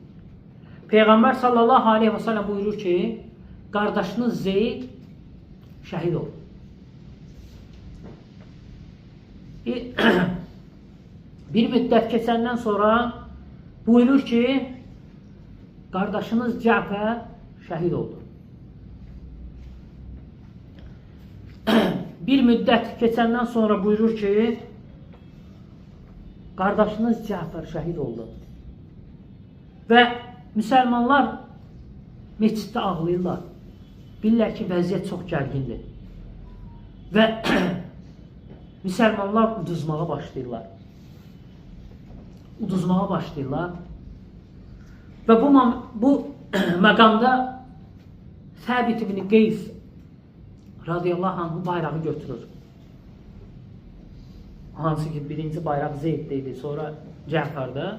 Peyğəmbər sallallahu aleyhi və səlləm buyurur ki, qardaşınız Zeyd şəhid olur. Bir müddət keçəndən sonra buyurur ki, qardaşınız Cəfər şəhid oldu. Bir müddət keçəndən sonra buyurur ki, qardaşınız Cəfər şəhid oldu. Və müsəlmanlar məsciddə ağlayırlar. Bilirlər ki, vəziyyət çox gərgindir. Və müsəlmanlar uduzmağa başlayırlar. Uduzmağa başlayırlar. Və bu məqamda Səbit ibn Qeys radiyallahu anh bu bayrağı götürür. Hansı ki birinci bayraq Zeyd'də idi, sonra Cəfərdə,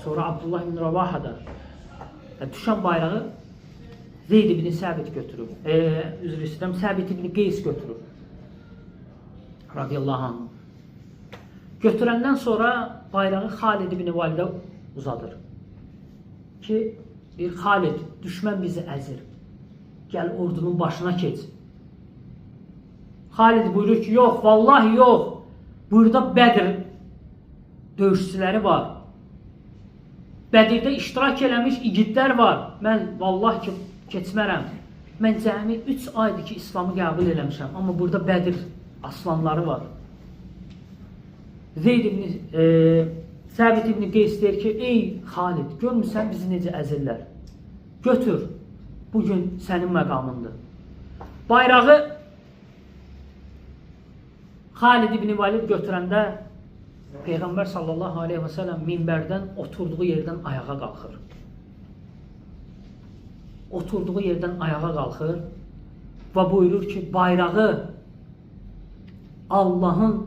sonra Abdullah ibn Ravaha'da. Düşən bayrağı Zeyd ibn Səbit götürür. Üzr istəyirəm, Səbit ibn Qeys götürür. Radiyallahu anh. Götürəndən sonra bayrağı Xalid ibn Validə uzadır. Ki, bir Xalid, düşmən bizi əzir. Gəl ordunun başına keç. Xalid buyurur ki, yox, vallahi yox. Burada Bədir döyüşçüləri var. Bədirdə iştirak eləmiş igidlər var. Mən vallahi ki, keçmərəm. Mən cəmi 3 aydır ki, İslamı qəbul eləmişəm. Amma burada Bədir aslanları var. Səbit ibn Qeys deyir ki, ey Xalid, görmüsən bizi necə əzirlər. Götür, bugün sənin məqamındır. Bayrağı Xalid ibn Valid götürəndə Peyğəmbər sallallahu aleyhi və səlləm minbərdən oturduğu yerdən ayağa qalxır. Oturduğu yerdən ayağa qalxır və buyurur ki, bayrağı Allahın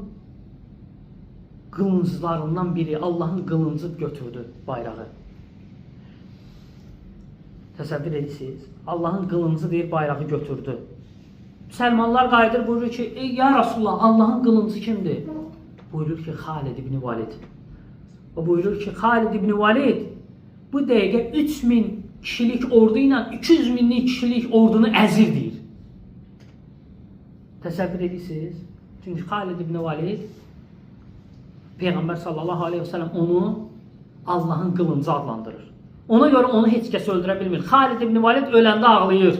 qılınclarından biri, Allahın qılıncı götürdü bayrağı. Təsəvvür edirsiniz. Allahın qılıncı deyir, bayrağı götürdü. Müsəlmanlar qayıdır, buyurur ki, ey ya Rasulullah, Allahın qılıncı kimdir? Buyurur ki, Xalid ibn Valid. O buyurur ki, Xalid ibn Valid bu dəqiqə 3000 kişilik ordu ilə 200 minlik kişilik ordunu əzir deyir. Təsəvvür edirsiniz. Çünki Xalid ibn Valid Peyğəmbər sallallahu aleyhi və səlləm onu Allahın qılıncı adlandırır. Ona görə onu heç kəs öldürə bilmir. Xalid ibn Valid öləndə ağlayır.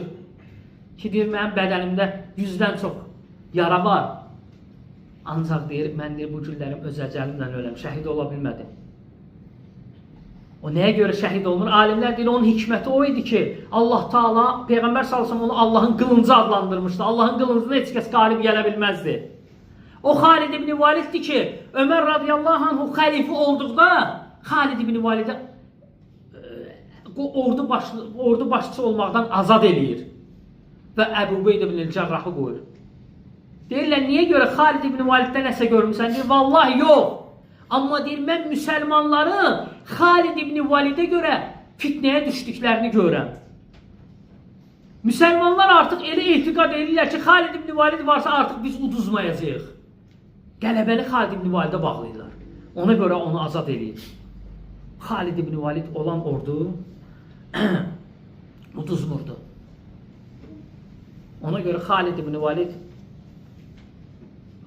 Ki, deyir, mənim bədənimdə 100-dən çox yara var. Ancaq deyir, mən deyir, bu günlərim öz əcəlimlə öləm, şəhid ola bilmədim. O nəyə görə şəhid olunur? Alimlər deyir, onun hikməti o idi ki, Allah Taala Peyğəmbər sallallahu əleyhi və səlləm onu Allahın qılıncı adlandırmışdı. Allahın qılıncına heç kəs qalib gələ bilməzdi. O Xalid ibn Validdir ki, Ömər radiyallahu anh xəlifə olduqda Xalid ibn Validə ordu başçısı olmaqdan azad eləyir və Əbu Ubeyd ibn Cərrahı qoyur. Deyirlər, niyə görə Xalid ibn Validdə nəsə görmüsən? Deyir, vallahi yox. Amma deyir, mən müsəlmanları Xalid ibn Validə görə fitnəyə düşdüklərini görəm. Müsəlmanlar artıq elə etiqad edirlər ki, Xalid ibn Valid varsa artıq biz uduzmayacağıq. Qələbəni Xalid ibn Validə bağlayırlar. Ona görə onu azad edir. Xalid ibn Valid olan ordu uduzmurdu. Ona görə Xalid ibn Valid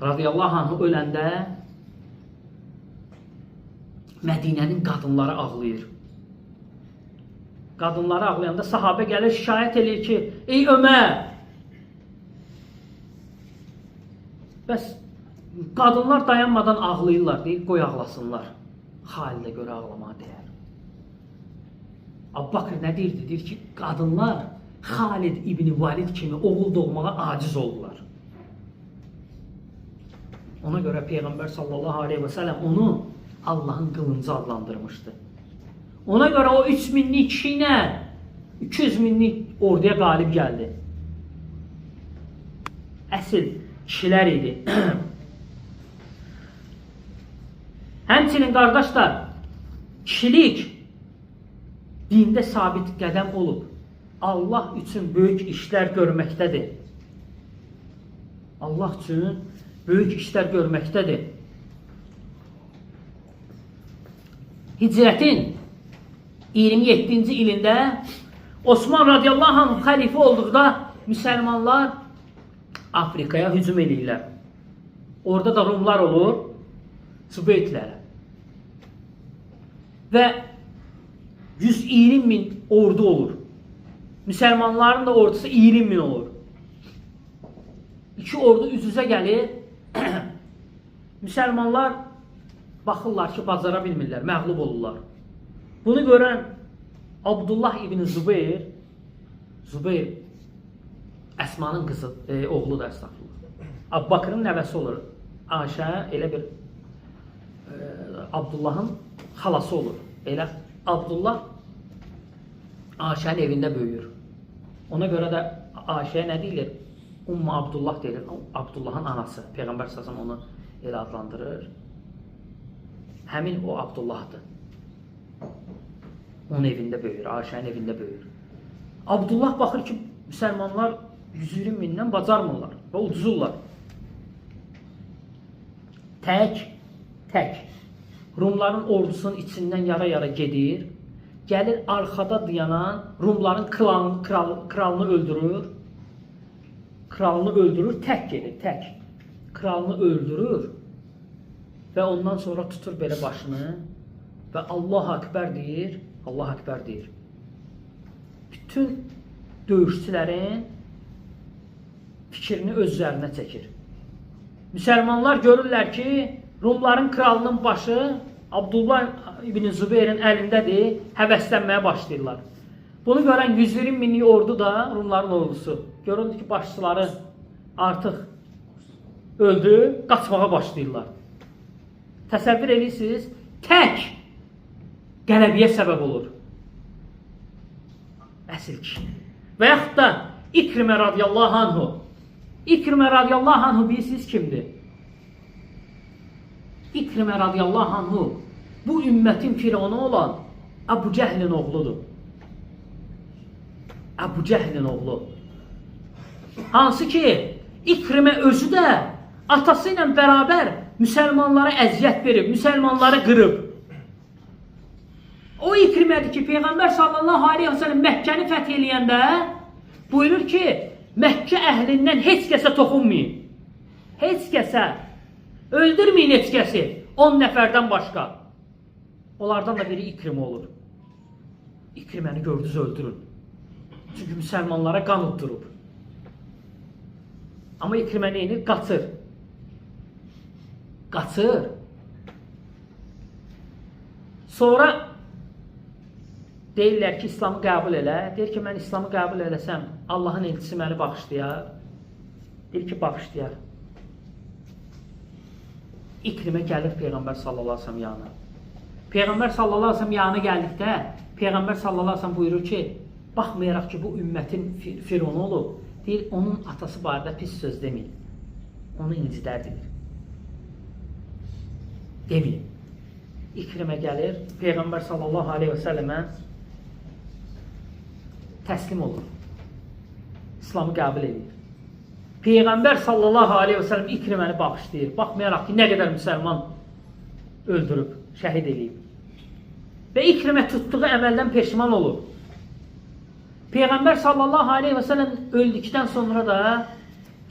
radiyallahu anh öləndə Mədinənin qadınları ağlayır. Qadınları ağlayanda sahabə gəlir, şikayət edir ki, ey Ömər! Bəs qadınlar dayanmadan ağlayırlar, deyir, qoy ağlasınlar. Xalidə görə ağlamağa deyər. Əbu Bakr nə deyirdi? Deyir ki, qadınlar Xalid ibn Valid kimi oğul doğmağa aciz oldular. Ona görə Peyğəmbər sallallahu aleyhi və səlləm onu Allahın qılıncı adlandırmışdı. Ona görə o 3000'lik kişi ilə 200.000'lik orduya qalib gəldi. Əsl kişilər idi. Həmçinin qardaşlar, kişilik dində sabit qədəm olub. Allah üçün böyük işlər görməkdədir. Allah üçün böyük işlər görməkdədir. Hicrətin 27-ci ilində Osman radiyallahu anh xəlifə olduqda müsəlmanlar Afrikaya hücum edirlər. Orada da Rumlar olur, Sübeytlərə. Və 120.000 ordu olur. Müsəlmanların da ordusu 20.000 olur. İki ordu üz-üzə gəlir. Müsəlmanlar baxırlar ki, bacara bilmirlər, məğlub olurlar. Bunu görən Abdullah ibn Zübeyir, Zübeyir Əsmanın qızı, oğlu da əstəğfurullah. Əbu Bakrın nəvəsi olur. Ayşə elə bir Abdullahın xalası olur. Elə Abdullah Ayşənin evində böyüyür. Ona görə də Ayşəyə nə deyilir? Ummu Abdullah deyilir. Abdullahın anası. Peyğəmbər sallallahu onu elə adlandırır. Həmin o Abdullahdır. Onun evində böyür, Ayşənin evində böyür. Abdullah baxır ki, müsəlmanlar 120.000'dən bacarmırlar və uduzurlar. Tək Rumların ordusunun içindən yara-yara gedir. Gəlir arxada dayanan Rumların kralını öldürür. Kralını öldürür, tək gelir, tək. Kralını öldürür və ondan sonra tutur belə başını və Allah Akbar deyir, Allah Akbar deyir. Bütün döyüşçülərin fikrini öz üzərinə çəkir. Müsəlmanlar görürlər ki, Rumların kralının başı Abdullah ibn Zübeyrin əlindədir, həvəslənməyə başlayırlar. Bunu görən 120.000'lik ordu da Rumların ordusu. Görüldü ki, başçıları artıq öldü, qaçmağa başlayırlar. Təsəvvür edirsiniz, tək qələbiyə səbəb olur. Əsl kişi. Və yaxud da İkrimə radiyallahu anhu. İkrimə radiyallahu anhu bilirsiniz kimdir? İkrimə radiyallahu anhu bu ümmətin firavunu olan Əbu Cəhlin oğludur. Əbu Cəhlin oğlu. Hansı ki İkrimə özü də atası ilə bərabər müsəlmanlara əziyyət verib, müsəlmanları qırıb. O İkrimədir ki, Peyğəmbər sallallahu aleyhi və səlləm Məkkəni fəth eləyəndə buyurur ki, Məkkə əhlindən heç kəsə toxunmayın. Heç kəsə. Öldürməyin heç kəsi. 10 nəfərdən başqa. Onlardan da biri İkrimə olur. İkriməni gördünüz öldürün. Çünki müsəlmanlara qan uddurub. Amma İkrimə neyinir? Qaçır. Qaçır. Sonra deyirlər ki, İslamı qəbul elə. Deyir ki, mən İslamı qəbul eləsəm, Allahın elçisi məni bağışlayar. Deyir ki, bağışlayar. İkrimə gəlir Peyğəmbər sallallahu aleyhi ve sellem yanına. Peyğəmbər sallallahu aleyhi ve sellem yanına gəldikdə, Peyğəmbər sallallahu aleyhi ve sellem buyurur ki, baxmayaraq ki, bu ümmətin fironu olub, deyir, onun atası barədə pis söz demeyin. Onu incidər deyir. Demeyin. İkrimə gəlir, Peyğəmbər sallallahu aleyhi ve sellemə təslim olur. İslamı qəbul edir. Peyğəmbər sallallahu aleyhi ve sellem İkriməni bağışlayır. Baxmayaraq ki, nə qədər müsəlman öldürüb, şəhid edib. Və İkrimə tutduğu əməldən peşman olur. Peyğəmbər sallallahu aleyhi və səlləm öldükdən sonra da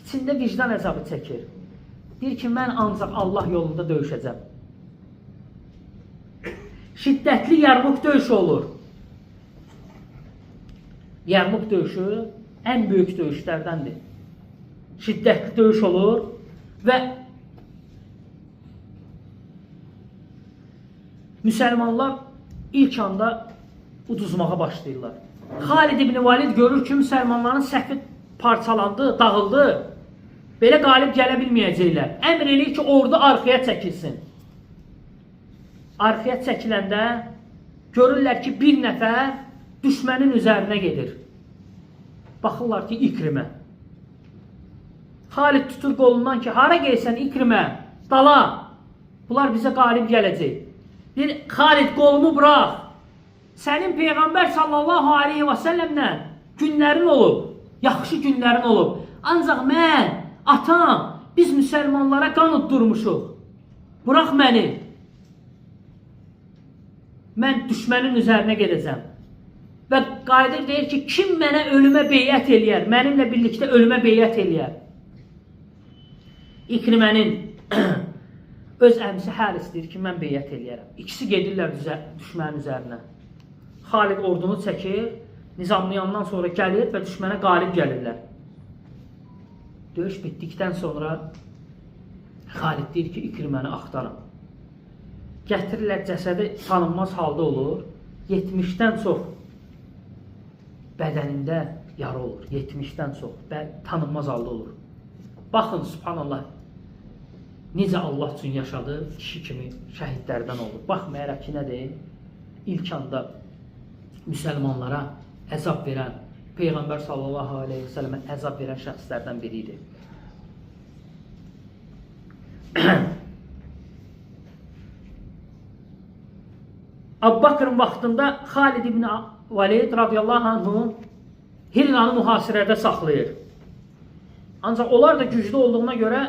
içində vicdan əzabı çəkir. Deyir ki, mən ancaq Allah yolunda döyüşəcəm. Şiddətli Yarmuk döyüşü olur. Yarmuk döyüşü ən böyük döyüşlərdəndir. Şiddətli döyüş olur və müsəlmanlar ilk anda uduzmağa başlayırlar. Xalid ibn Valid görür ki, müsəlmanların səfi parçalandı, dağıldı. Belə qalib gələ bilməyəcəklər. Əmr eləyir ki, ordu arxaya çəkilsin. Arxaya çəkiləndə görürlər ki, bir nəfər düşmənin üzərinə gedir. Baxırlar ki, İkrimə. Xalid tutur qolundan ki, hara gelsən İkrimə, dala. Bunlar bizə qalib gələcək. Deyir, Xalid qolumu bırax. Sənin Peyğəmbər sallallahu aleyhi və səlləmlə günlərin olub, yaxşı günlərin olub. Ancaq mən, atam, biz müsəlmanlara qan uddurmuşuq. Bırax məni. Mən düşmənin üzərinə gedəcəm. Və qayıdır deyir ki, kim mənə ölümə beyyət eləyər? Mənimlə birlikdə ölümə beyyət eləyər. İkrimənin öz əmsi Həris deyir ki, mən beyyət eləyərəm. İkisi gedirlər düşmənin üzərinə. Xalid ordunu çəkir, nizamlayandan sonra gəlir və düşmənə qalib gəlirlər. Döyüş bitdikdən sonra Xalid deyir ki, İkriməni axtarın. Gətirirlər, cəsədi tanınmaz halda olur. 70-dən çox bədənində yara olur. 70-dən çox tanınmaz halda olur. Baxın, subhanallah, necə Allah üçün yaşadı, kişi kimi şəhidlərdən olur. Baxmayaraq ki, nədir? İlk anda müsəlmanlara əzab verən, Peyğəmbər sallallahu aleyhi və səlləmə əzab verən şəxslərdən biri idi. Abbaqırın vaxtında Xalid ibn Valid radiyallahu anhu Hirranı mühasirədə saxlayır. Ancaq onlar da güclü olduğuna görə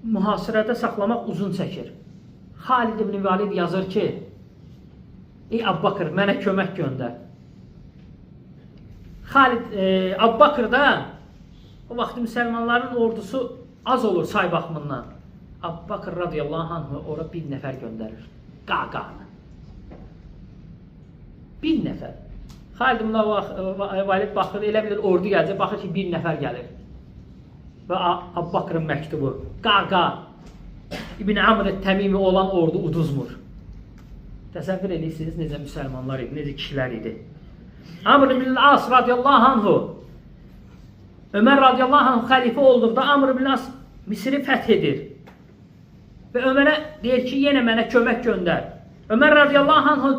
mühasirədə saxlamaq uzun çəkir. Xalid ibn Valid yazır ki, ey Abbaqır, mənə kömək göndər. Abbaqır da o vaxt müsəlmanların ordusu az olur say baxımından. Abbaqır radiyallahu anhu ora bir nəfər göndərir. Qaqanı. Bir nəfər. Xalid ibn Valid baxır, elə bilir ordu gələcək, baxır ki, bir nəfər gəlir. Və Abbaqırın məktubu. Qaqa İbn Amr Təmimi olan ordu uduzmur. Təsəvvür edirsiniz necə müsəlmanlar idi, necə kişilər idi. Amr ibn As radiyallahu anhu, Ömər radiyallahu anhu xəlifə olduqda Amr ibn As Misri fəth edir. Və Ömərə deyir ki, yenə mənə kömək göndər. Ömər radiyallahu anhu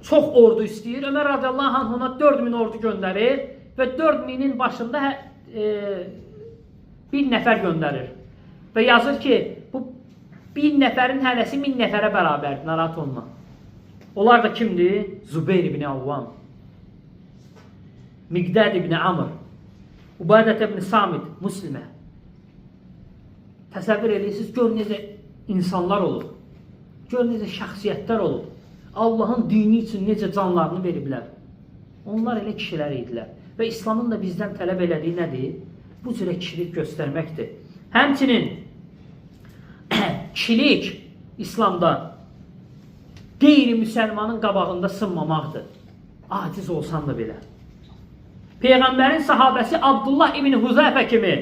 çox ordu istəyir. Ömər radiyallahu anhu ona 4000 ordu göndərir və 4000-in başında bir nəfər göndərir. Və yazır ki, bu bir nəfərin hələsi 1000 nəfərə bərabərdir, narahat olma. Onlar da kimdir? Zübeyir ibn Avvam, Miqdad ibn Amr, Ubadət ibn Samit, Müslimə. Təsəvvür edirsiniz, gör necə insanlar olub, gör necə şəxsiyyətlər olub, Allahın dini üçün necə canlarını veriblər. Onlar elə kişilər idilər. Və İslamın da bizdən tələb elədiyi nədir? Bu cürə kişilik göstərməkdir. Həmçinin kişilik İslamda qeyri-müsəlmanın qabağında sınmamaqdır. Aciz olsan da belə. Peyğəmbərin sahabəsi Abdullah ibn Huzəfə kimi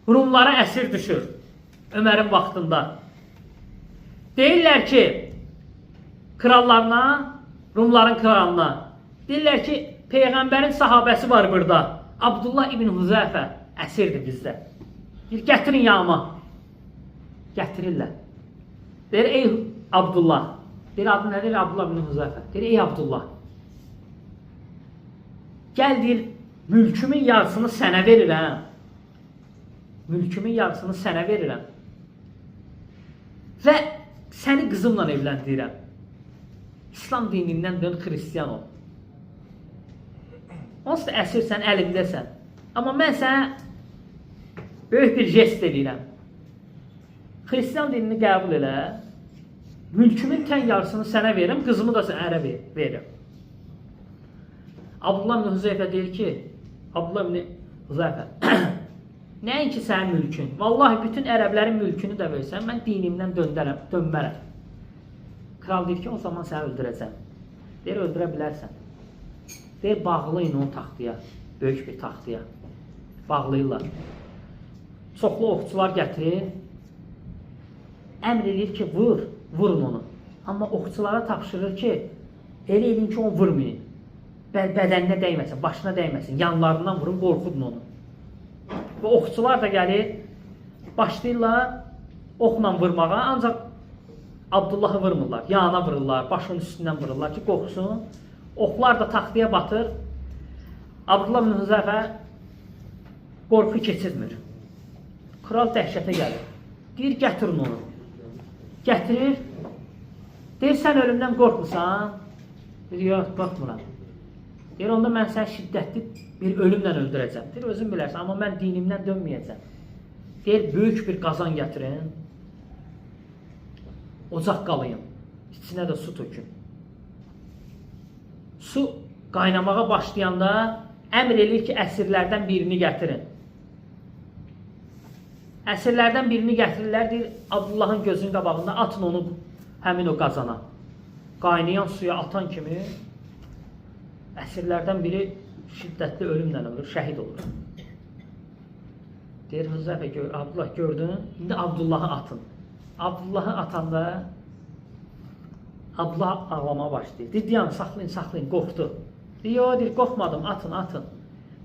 Rumlara əsir düşür Ömərin vaxtında. Deyirlər ki, krallarına, Rumların kralına, deyirlər ki, Peyğəmbərin sahabəsi var burada. Abdullah ibn Huzəfə əsirdir bizdə. Deyir, gətirin yanıma. Gətirirlər. Deyir, ey Abdullah. Deyir, adı nə deyir? Abdullah ibn Huzəfə. Deyir, ey Abdullah. Gəl deyir, mülkümün yarısını sənə verirəm. Mülkümün yarısını sənə verirəm. Və səni qızımla evləndirirəm. İslam dinindən dön, xristiyan ol. Onsuz da əsirsən, əlimdəsən. Amma mən sənə böyük bir jest edirəm. Xristiyan dinini qəbul elə. Mülkümün tən yarısını sənə verirəm, qızımı da sənə ərə verirəm. Abdullah ibn Huzeyfə deyir ki, Abdullah ibn Huzeyfə, nəinki sənin mülkün, vallahi bütün ərəblərin mülkünü də versən, mən dinimdən dönmərəm. Kral deyir ki, o zaman səni öldürəcəm. Deyir, öldürə bilərsən. Deyir, bağlayın onu taxtıya, böyük bir taxtıya. Bağlayırlar. Çoxlu oxçular gətirir, əmr edir ki, vurun onu. Amma oxçulara tapşırır ki, elə edin ki, onu vurmayın. Bədəninə dəyməsin, başına dəyməsin, yanlarından vurun, qorxudun onu. Və oxçular da gəlir, başlayırlar oxla vurmağa, ancaq Abdullahı vurmurlar, yanına vururlar, başının üstündən vururlar ki, qorxsun. Oxlar da taxtıya batır. Abdullah ibn Huzeyfə qorxu keçirmir. Kral dəhşətə gəlir. Deyir, gətirin onu. Gətirir. Deyir, sən ölümdən qorxmursan? Deyir, yox, qorxmuram. Deyir, onda mən səni şiddətli bir ölümlə öldürəcəm. Deyir, özün bilərsən, amma mən dinimdən dönməyəcəm. Deyir, böyük bir qazan gətirin. Ocaq qalayın. İçinə də su tökün. Su qaynamağa başlayanda əmr edir ki, əsirlərdən birini gətirin. Əsirlərdən birini gətirirlər, deyir, Abdullahın gözünün qabağında atın onu həmin o qazana. Qaynayan suya atan kimi əsirlərdən biri şiddətli ölümlə ölür, şəhid olur. Deyir, Hüzeyfə, Abdullah gördün, indi Abdullahı atın. Abdullahı atanda Abdullah ağlamaya başlayır. Deyir, diyan, saxlayın, qorxdu. Deyir, yox, deyir, qorxmadım, atın.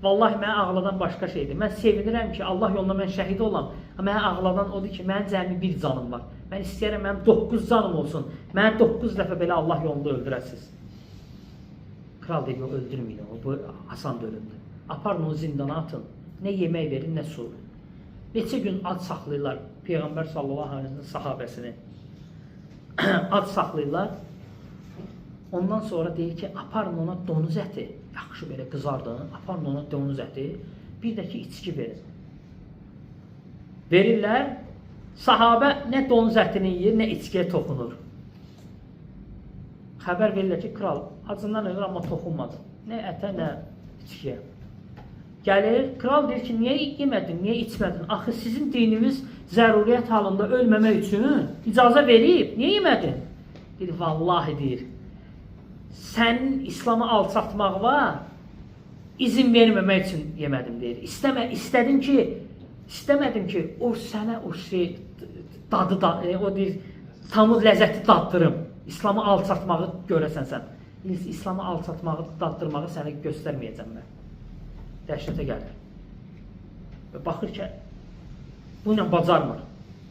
Vallahi mənə ağladan başqa şeydir. Mən sevinirəm ki, Allah yolunda mən şəhid olam. Mənə ağladan odur ki, mənim cəmi bir canım var. Mən istəyərəm, mənim 9 canım olsun. Mənə 9 dəfə belə Allah yolunda öldürəsiniz. Kral deyir, yox, öldürməyin, bu asan ölümdür. Aparın onu zindana atın. Nə yemək verin, nə su. Neçə gün ad saxlayırlar Peyğəmbər sallallahu aleyhi ve sellem sahabəsini. Ad saxlayırlar. Ondan sonra deyir ki, aparın ona donuz əti. Yaxşı belə qızardın, aparın ona donuz əti. Bir də ki, içki verin. Verirlər. Sahabə nə donuz ətini yiyir, nə içkiyə toxunur. Xəbər verirlər ki, kral acından ölür, amma toxunmadı. Nə ətə, nə içkiyə. Gəlir, kral deyir ki, niyə yemədin, niyə içmədin? Axı sizin dinimiz zəruriyyət halında ölməmək üçün icazə verib, niyə yemədin? Deyir, vallahi deyir, sənin İslamı alçatmağına izin verməmək üçün yemədim deyir. İstəmədim ki, o sənə o şey, o deyir, tamı ləzzəti daddırım. İslamı alçatmağı görəsən sən. İslamı alçatmağı, daddırmağı sənə göstərməyəcəm mən. Dəhşətə gəlir. Və baxır ki, bu ilə bacarmır.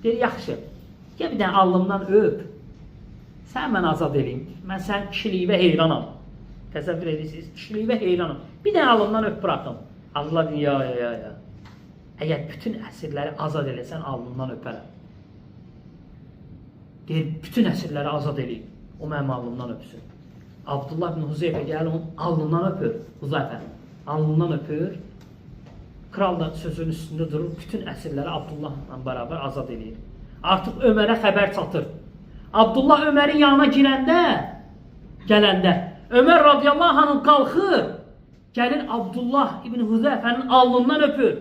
Deyir, yaxşı, gəl bir dənə alnımdan öp. Sən mən azad edeyim. Mən sənin kişiliyivə heyranam. Təsəvvür edirsiniz, kişiliyivə heyranam. Bir dənə alnımdan öp bıraxım. Allah deyir, ya. Əgər bütün əsirləri azad eləsən, alnımdan öpərəm. Deyir, bütün əsirləri azad edeyim. O mənim alnımdan öpsün. Abdullah ibn Huzeyfə gəlir, onun alnından öpür. Huzeyfə. Alnından öpür. Kral da sözün üstündə durur. Bütün əsirləri Abdullahla bərabər azad edir. Artıq Ömərə xəbər çatır. Abdullah Ömərin yanına gələndə Ömər radiyallahu anh qalxır. Gəlir Abdullah ibn Huzeyfənin alnından öpür.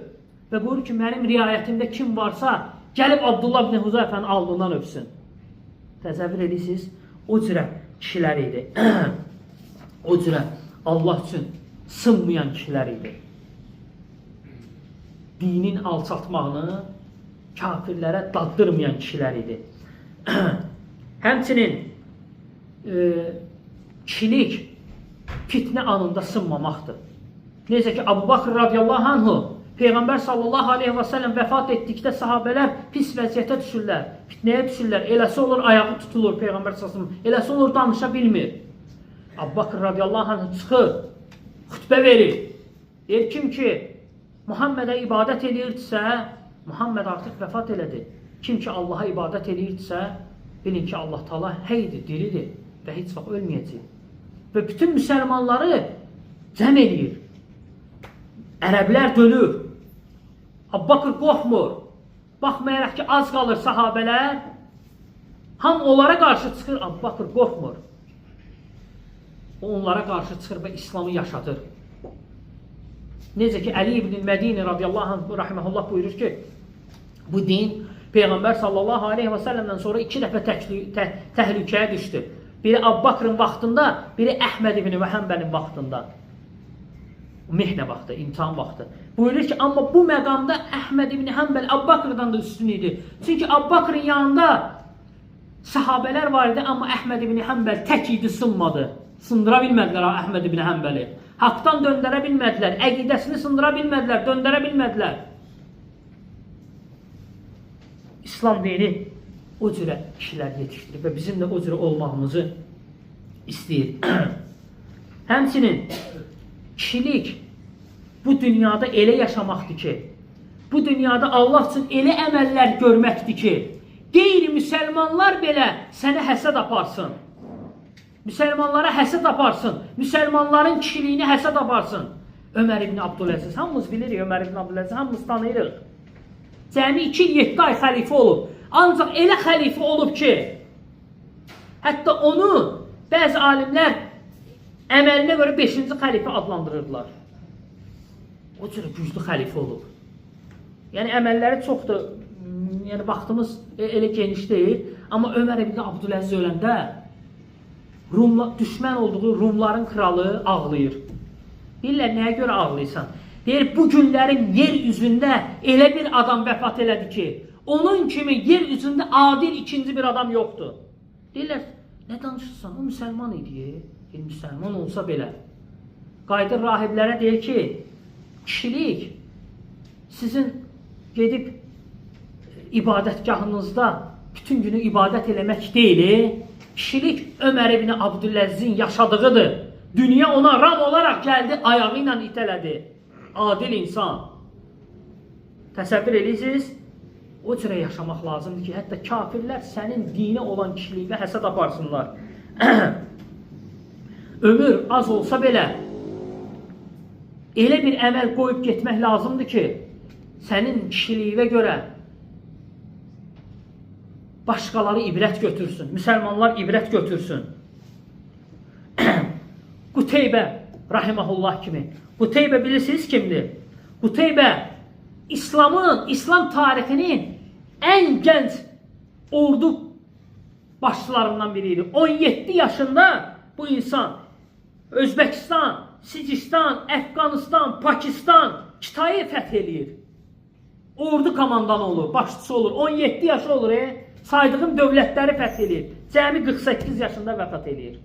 Və buyurur ki, mənim riayətimdə kim varsa gəlib Abdullah ibn Huzeyfənin alnından öpsün. Təsəvvür edirsiniz, o cürə kişilər idi. O cürə Allah üçün sınmayan kişilər idi. Dinin alçaltmağını kafirlərə daddırmayan kişilər idi. Həmçinin kişilik fitnə anında sınmamaqdır. Necə ki, Abu Bakr radiyallahu anhu Peyğəmbər sallallahu aleyhi ve sellem vəfat etdikdə sahabələr pis vəziyyətə düşürlər, fitnəyə düşürlər. Eləsi olur, ayağı tutulur Peyğəmbər sallallahu aleyhi ve sellem. Eləsi olur, danışa bilmir. Abu Bakr radiyallahu anhu çıxır, xütbə verir. Deyir, kim ki Muhammedə ibadət edirdisə, Muhammed artıq vəfat elədi. Kim ki Allaha ibadət edirdisə, bilin ki Allah Taala heydir, diridir və heç vaxt ölməyəcək. Və bütün müsəlmanları cəm edir. Ərəblər dönür. Abu Bakr qorxmur. Baxmayaraq ki, az qalır sahabələr, ham onlara qarşı çıxır, Abu Bakr qorxmur. O onlara qarşı çıxır və İslamı yaşadır. Necə ki, Əli ibn Mədini radiyallahu anh, rahiməhullah buyurur ki, bu din Peyğəmbər sallallahu aleyhi və səlləmdən sonra 2 dəfə təhlükəyə düşdü. Biri Əbu-Bakrın vaxtında, biri Əhməd ibn Həmbəlin vaxtında. Mehnə vaxtı, imtihan vaxtı. Buyurur ki, amma bu məqamda Əhməd ibn Həmbəl Əbu-Bakrdan da üstün idi. Çünki Əbu-Bakrın yanında sahabələr var idi, amma Əhməd ibn Həmbəl tək idi, sınmadı. Sındıra bilmədilər Əhməd ibn Həmbəli. Haqdan döndərə bilmədilər, əqidəsini sındıra bilmədilər, döndərə bilmədilər. İslam dini o cürə kişilər yetişdirir və bizim də o cürə olmağımızı istəyir. Həmçinin kişilik bu dünyada elə yaşamaqdır ki, bu dünyada Allah üçün elə əməllər görməkdir ki, qeyri-müsəlmanlar belə sənə həsəd aparsın. Müsəlmanlara həsəd aparsın. Müsəlmanların kişiliyini həsəd aparsın. Ömər ibn Abdüləziz, hamımız bilirik Ömər ibn Abdüləziz, hamımız tanıyırıq. Cəmi 2 il 7 ay xəlifə olub. Ancaq elə xəlifə olub ki, hətta onu bəzi alimlər əməlinə görə 5-ci xəlifə adlandırırdılar. O cürə güclü xəlifə olub. Yəni əməlləri çoxdur. Yəni vaxtımız elə geniş deyil. Amma Ömər ibn Abdüləziz öləndə düşmən olduğu Rumların kralı ağlayır. Deyirlər, nəyə görə ağlayırsan? Deyir, bu günlərin yer üzündə elə bir adam vəfat elədi ki, onun kimi yer üzündə adil ikinci bir adam yoxdur. Deyirlər, nə danışırsan? O müsəlman idi. Müsəlman olsa belə. Qayıdır rahiblərə deyir ki, kişilik sizin gedib ibadətgahınızda bütün günü ibadət eləmək deyil. Kişilik Ömər ibn Abdüləzizin yaşadığıdır. Dünya ona ram olaraq gəldi, ayağı ilə itələdi. Adil insan. Təsəvvür edirsiniz? O cürə yaşamaq lazımdır ki, hətta kafirlər sənin dinə olan kişiliyinə həsəd aparsınlar. Ömür az olsa belə elə bir əməl qoyub getmək lazımdır ki, sənin kişiliyinə görə başqaları ibrət götürsün, müsəlmanlar ibrət götürsün. Quteybə rahiməhullah kimi. Quteybə bilirsiniz kimdir? Quteybə İslam tarixinin ən gənc ordu başçılarından biriydi. 17 yaşında bu insan Özbəkistan, Sicistan, Əfqanistan, Pakistan, Kitayı fəth eləyir. Ordu komandanı olur, başçısı olur. 17 yaşı olur. Saydığım dövlətləri fəth eləyir. Cəmi 48 yaşında vəfat eləyir.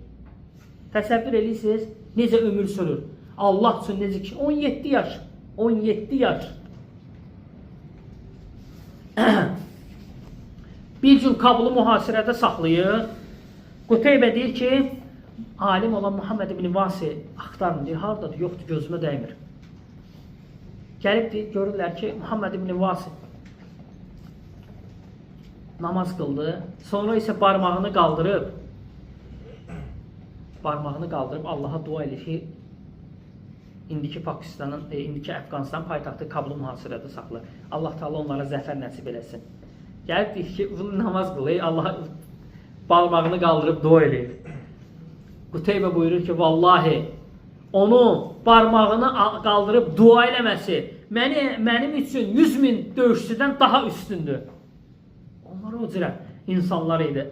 Təsəvvür edirsiniz, necə ömür sürür. Allah üçün necə ki, 17 yaş. 17 yaş. Bir gün Kabulu mühasirədə saxlayır. Quteybə deyir ki, alim olan Muhammed ibn Vasi axtarın, deyir, haradadır? Yoxdur, gözümə dəymir. Gəlib deyir, görürlər ki, Muhammed ibn Vasi namaz qıldı. Sonra isə barmağını qaldırıb Allaha dua edir ki, indiki Pakistanın, indiki Əfqanistan paytaxtı Kabulu mühasirədə saxlayır. Allah Teala onlara zəfər nəsib eləsin. Gəlib deyir ki, namaz qılır, Allaha barmağını qaldırıb dua edir. Quteybə buyurur ki, vallahi onu barmağını qaldırıb dua eləməsi mənim üçün 100.000 döyüşçüdən daha üstündür. Onlar o cürə insanlar idi.